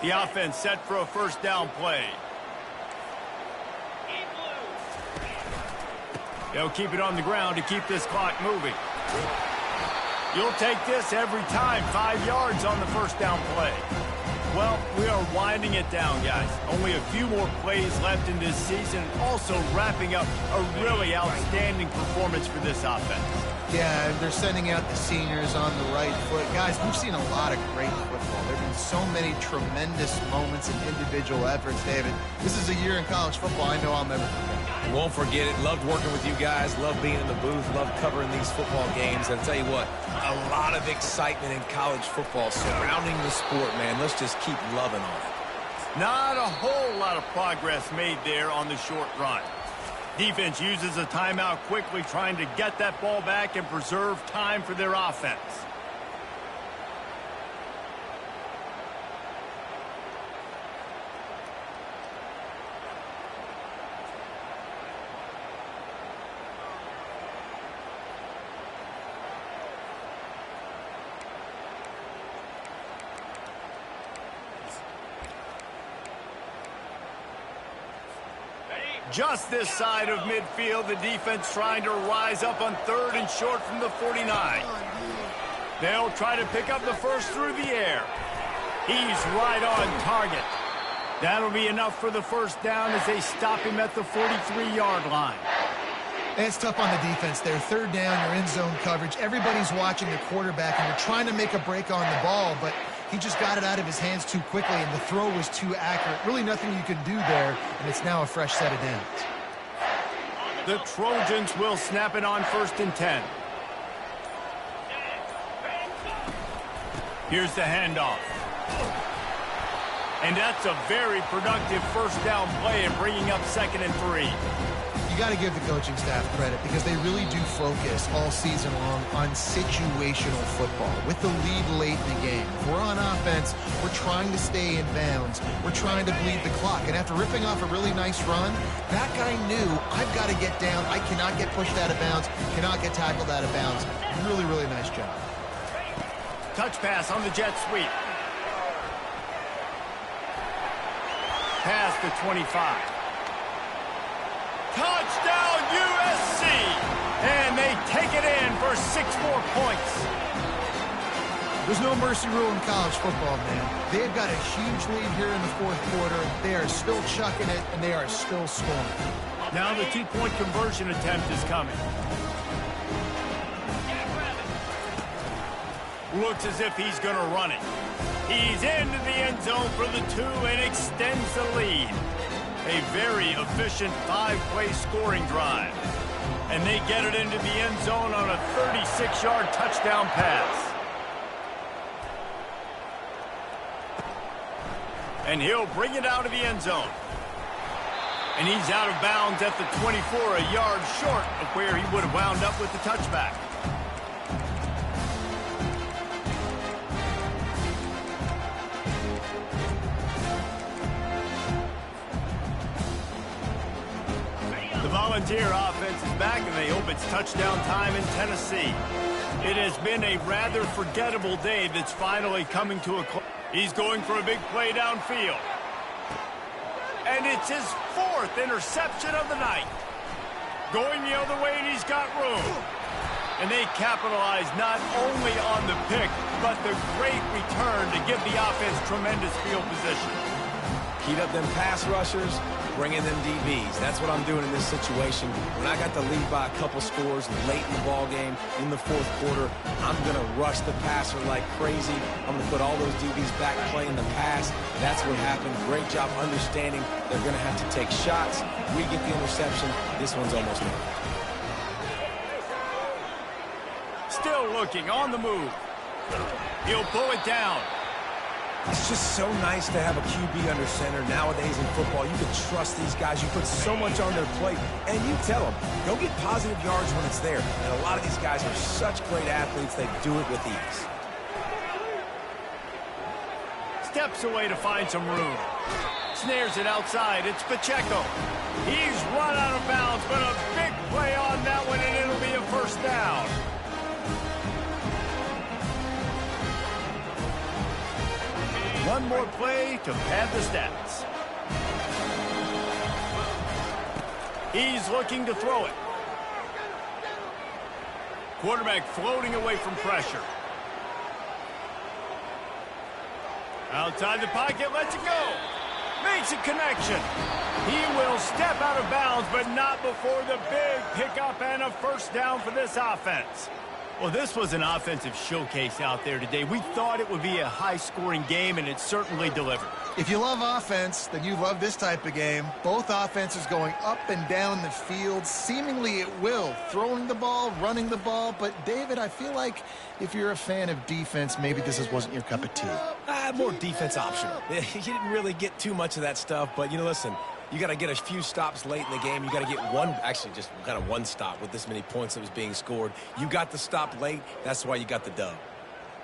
The offense set for a first down play. They'll keep it on the ground to keep this clock moving. You'll take this every time. 5 yards on the first down play. Well, we are winding it down, guys. Only a few more plays left in this season, also wrapping up a really outstanding performance for this offense. Yeah, they're sending out the seniors on the right foot. Guys, we've seen a lot of great football. There have been so many tremendous moments and individual efforts, David. This is a year in college football I know I'll never forget. Won't forget it. Loved working with you guys. Loved being in the booth. Loved covering these football games. And I'll tell you what, a lot of excitement in college football surrounding the sport, man. Let's just keep loving on it. Not a whole lot of progress made there on the short run. Defense uses a timeout quickly, trying to get that ball back and preserve time for their offense. Just this side of midfield, the defense trying to rise up on 3rd and short from the 49. They'll try to pick up the first through the air. He's right on target. That'll be enough for the first down as they stop him at the 43-yard line. It's tough on the defense there. 3rd down, you're in zone coverage. Everybody's watching the quarterback, and you're trying to make a break on the ball, but he just got it out of his hands too quickly, and the throw was too accurate. Really nothing you can do there, and it's now a fresh set of downs. The Trojans will snap it on 1st and 10. Here's the handoff. And that's a very productive first down play and bringing up 2nd and 3. You got to give the coaching staff credit because they really do focus all season long on situational football with the lead late in the game. If we're on offense, we're trying to stay in bounds. We're trying to bleed the clock. And after ripping off a really nice run, that guy knew, I've got to get down. I cannot get pushed out of bounds, cannot get tackled out of bounds. Really, really nice job. Touch pass on the jet sweep. Past the 25. Touchdown, USC! And they take it in for 6 more points. There's no mercy rule in college football, man. They've got a huge lead here in the 4th quarter. They are still chucking it, and they are still scoring. Now the 2-point conversion attempt is coming. Looks as if he's going to run it. He's into the end zone for the 2 and extends the lead. A very efficient 5-play scoring drive. And they get it into the end zone on a 36-yard touchdown pass. And he'll bring it out of the end zone. And he's out of bounds at the 24, a yard short of where he would have wound up with the touchback. The Volunteer offense is back, and they hope it's touchdown time in Tennessee. It has been a rather forgettable day that's finally coming to a close. He's going for a big play downfield. And it's his 4th interception of the night. Going the other way, and he's got room. And they capitalize not only on the pick, but the great return to give the offense tremendous field position. Heat up them pass rushers, bring in them DBs. That's what I'm doing in this situation. When I got the lead by a couple scores late in the ball game, in the 4th quarter, I'm going to rush the passer like crazy. I'm going to put all those DBs back playing the pass. That's what happened. Great job understanding they're going to have to take shots. We get the interception. This one's almost over. Still looking on the move. He'll pull it down. It's just so nice to have a QB under center nowadays in football. You can trust these guys. You put so much on their plate, and you tell them, go get positive yards when it's there. And a lot of these guys are such great athletes, they do it with ease. Steps away to find some room. Snares it outside. It's Pacheco. He's run out of bounds, but a big play on that one, and it'll be a first down. One more play to pad the stats. He's looking to throw it. Quarterback floating away from pressure. Outside the pocket, lets it go. Makes a connection. He will step out of bounds, but not before the big pickup and a first down for this offense. Well, this was an offensive showcase out there today. We thought it would be a high-scoring game, and it certainly delivered. If you love offense, then you love this type of game. Both offenses going up and down the field, seemingly at will, throwing the ball, running the ball. But, David, I feel like if you're a fan of defense, maybe this wasn't your cup of tea. More defense optional. You didn't really get too much of that stuff, but, listen, you got to get a few stops late in the game. You got to get just kind of one stop with this many points that was being scored. You got the stop late. That's why you got the dub.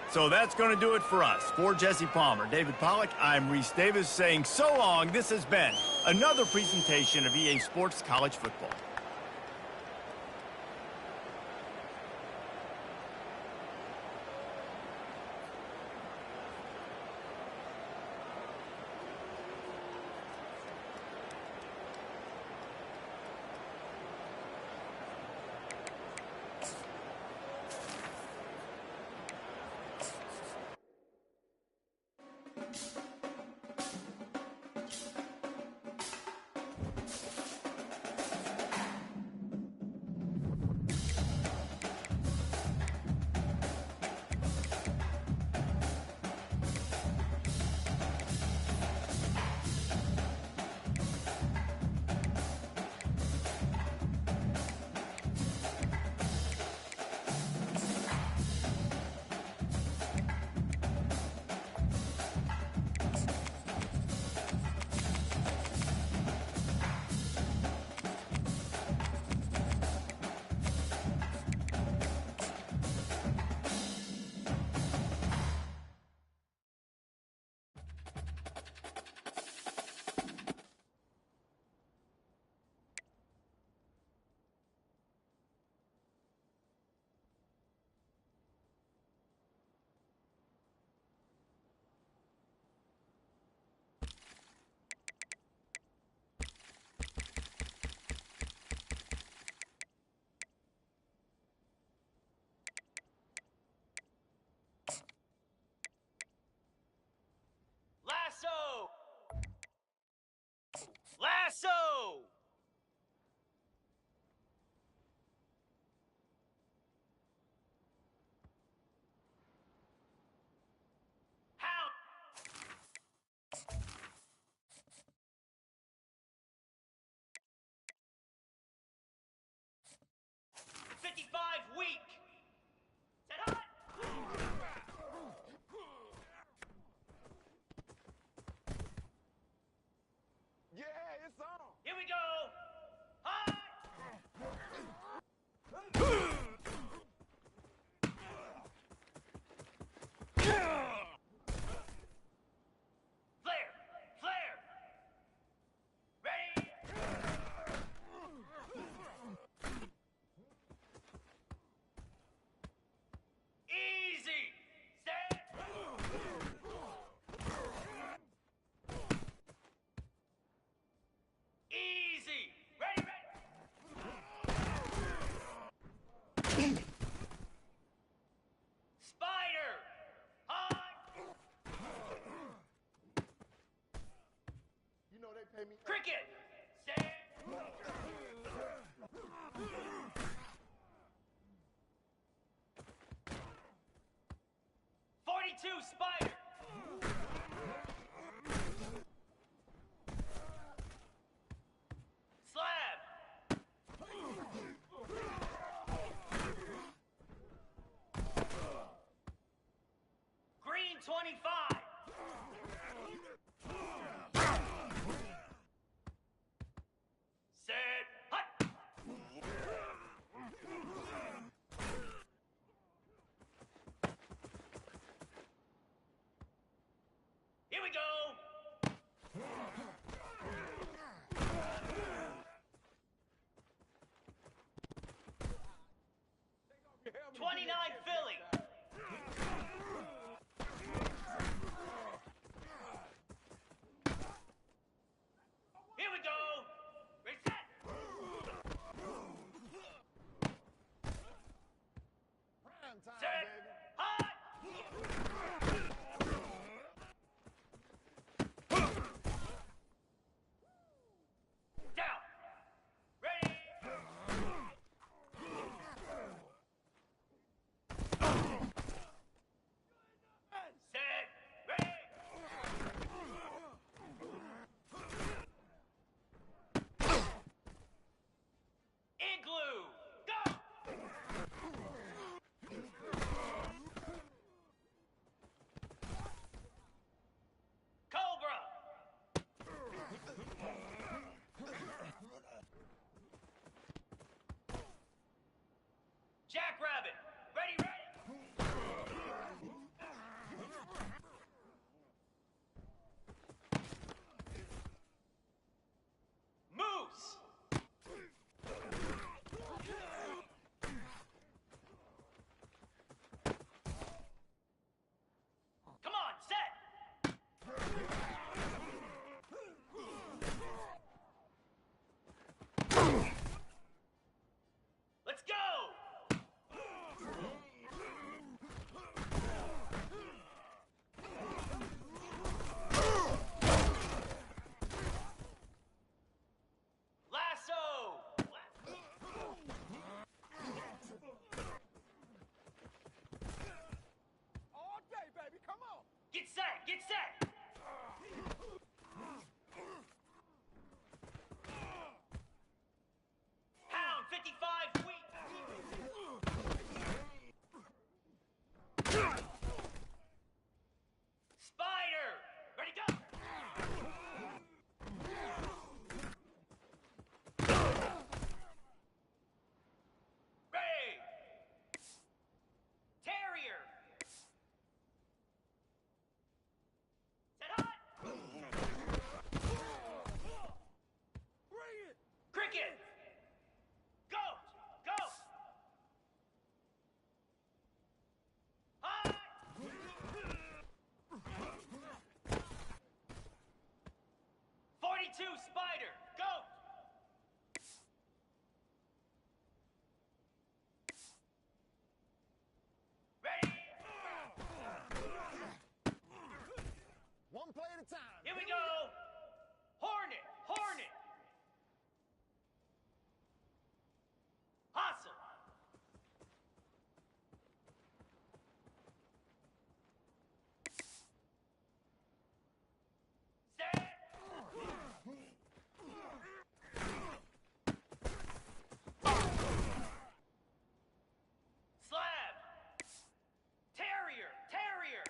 So that's going to do it for us. For Jesse Palmer, David Pollack, I'm Reese Davis saying so long. This has been another presentation of EA Sports College Football. Lasso! How? 55 weak. Set hot. Here we go! Hot! Flare! Flare! Ready? Easy! Set! Easy! Ready, ready! Spider! Hot! You know they pay me. Cricket! Set! "42 Spider! Slab! Green 25! Set! Hut! Here we go! 29 Philly! Here we go! Reset! Prime time, Set! baby. Hot! Spider! Ready, go! Ready! Terrier! Set hot! Cricket! Goat! Goat! Hot! 42 Spider! Goat! Ready? One play at a time. Here we go! Hornet! Hornet! Hustle! Set! Slab! Terrier! Terrier!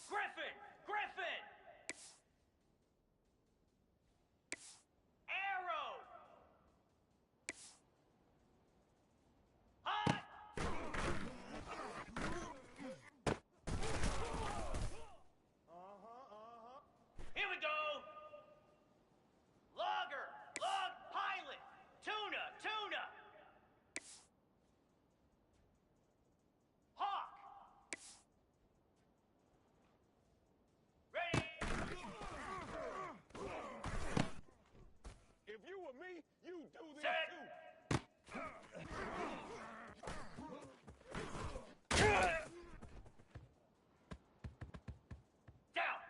Griffin! Griffin! Arrow! Hot! Here we go! Logger! Log! Pilot! Tuna! Tuna! Hawk! Ready! If you were me, you do this Set! too. Down!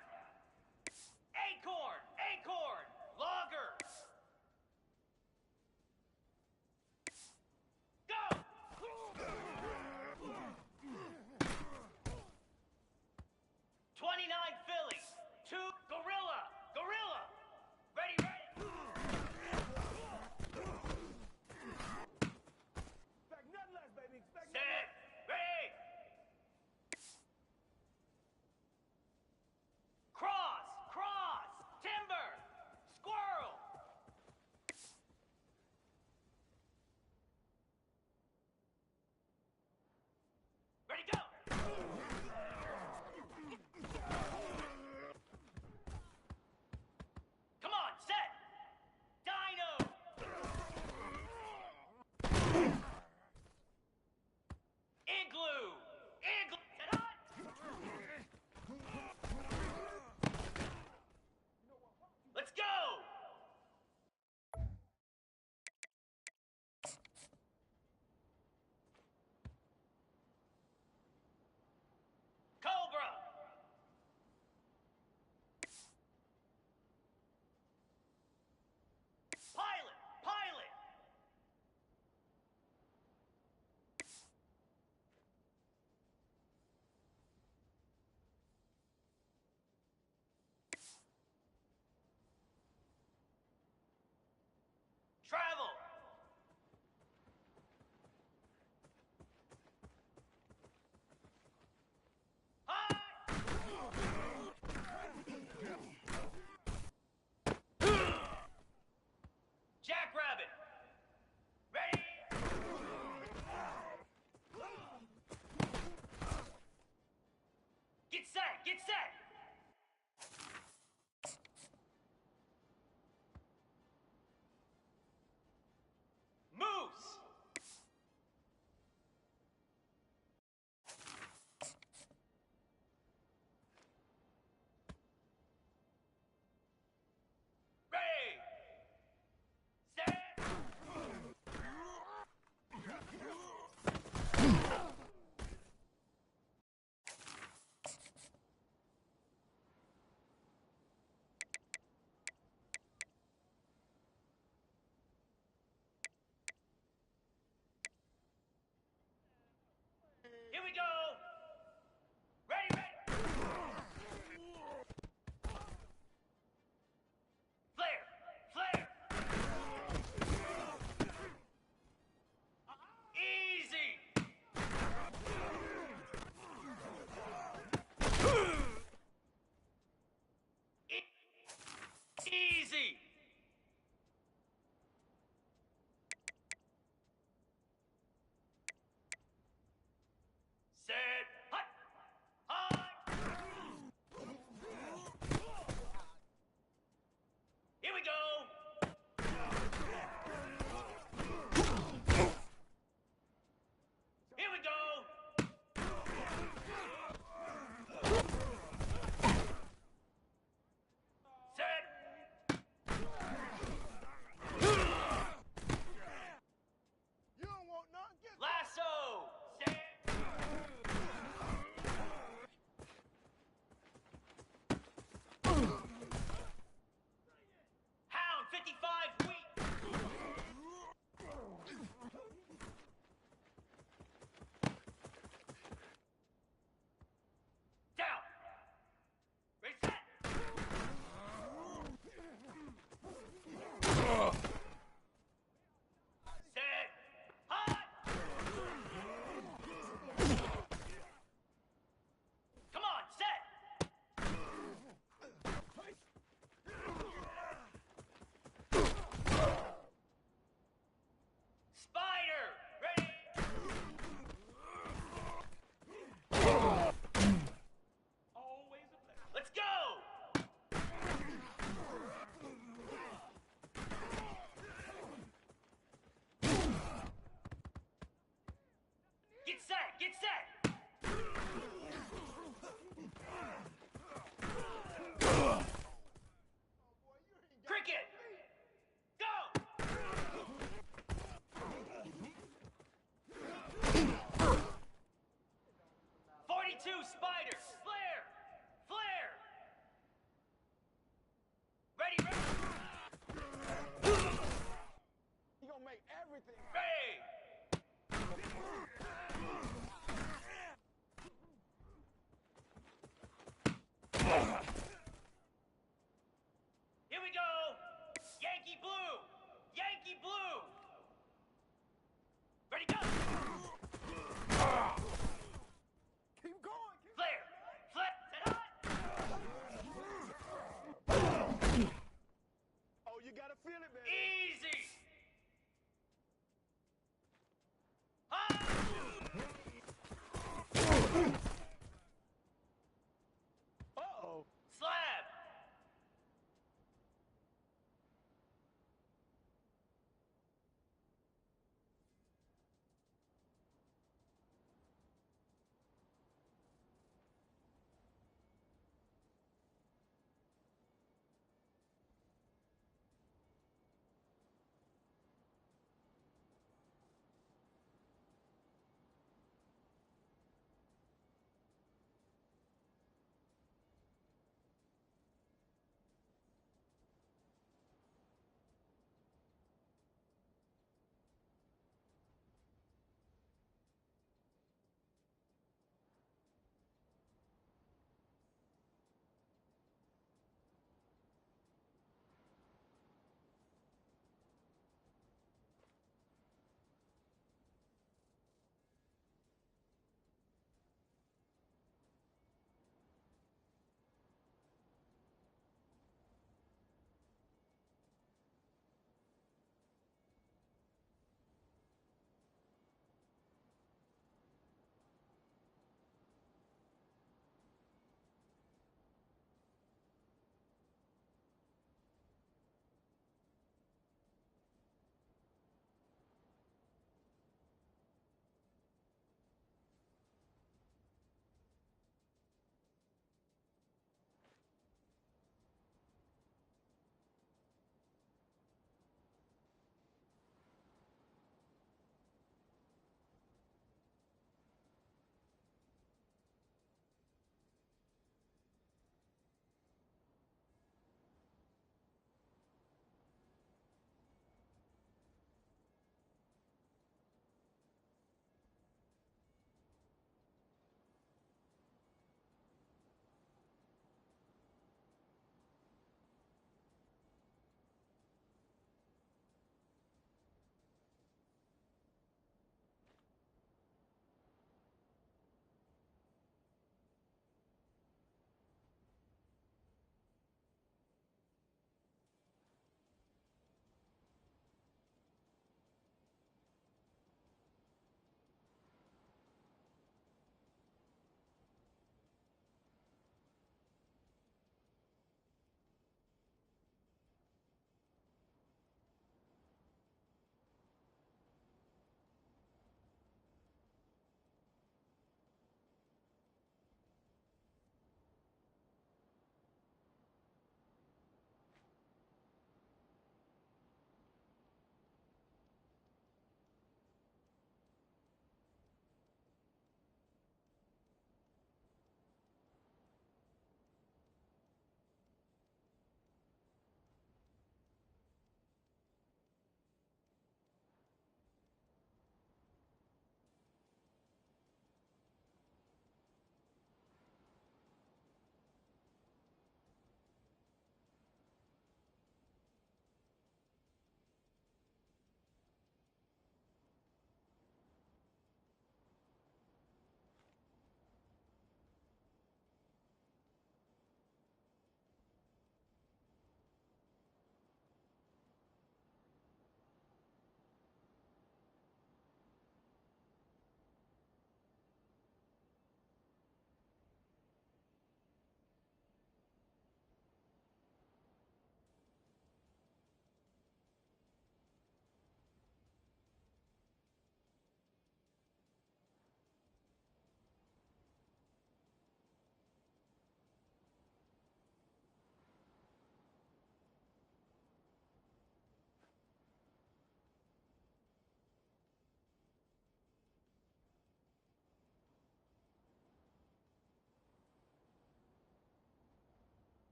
Acorn! Acorn! Logger! Go! 29 Philly! 2 Gorilla! Gorilla! Ready, ready! Expect nothing less, baby. Expect nothing Set! less. Ready! Cross! Cross! Timber! Squirrel! Ready, go! Come on, set! Dino! Igloo! Igloo! Set hot! Let's go! Cobra! Pilot! Pilot! Travel! High! Jackrabbit! Ready! Get set! Get set! Moose! Ready! Set! Here we go! Ready, ready! Flare! Flare! Easy! Easy! Set! Hut! Hut! Here we go! Here we go! Set! You don't want none. Get Lasso! Set! Hound 55 weak! Down! Ready, set! Set! Hot! Come on, set! Get set. Cricket. Go. 42 spider. Flare. Flare. Ready, ready. He gonna make everything. Ready. Here we go. Yankee blue. Yankee blue. Ready, go. Keep going. Keep Flare. Flare. Set hot. Oh, you gotta feel it, baby. Easy. High. Uh-oh. Slash.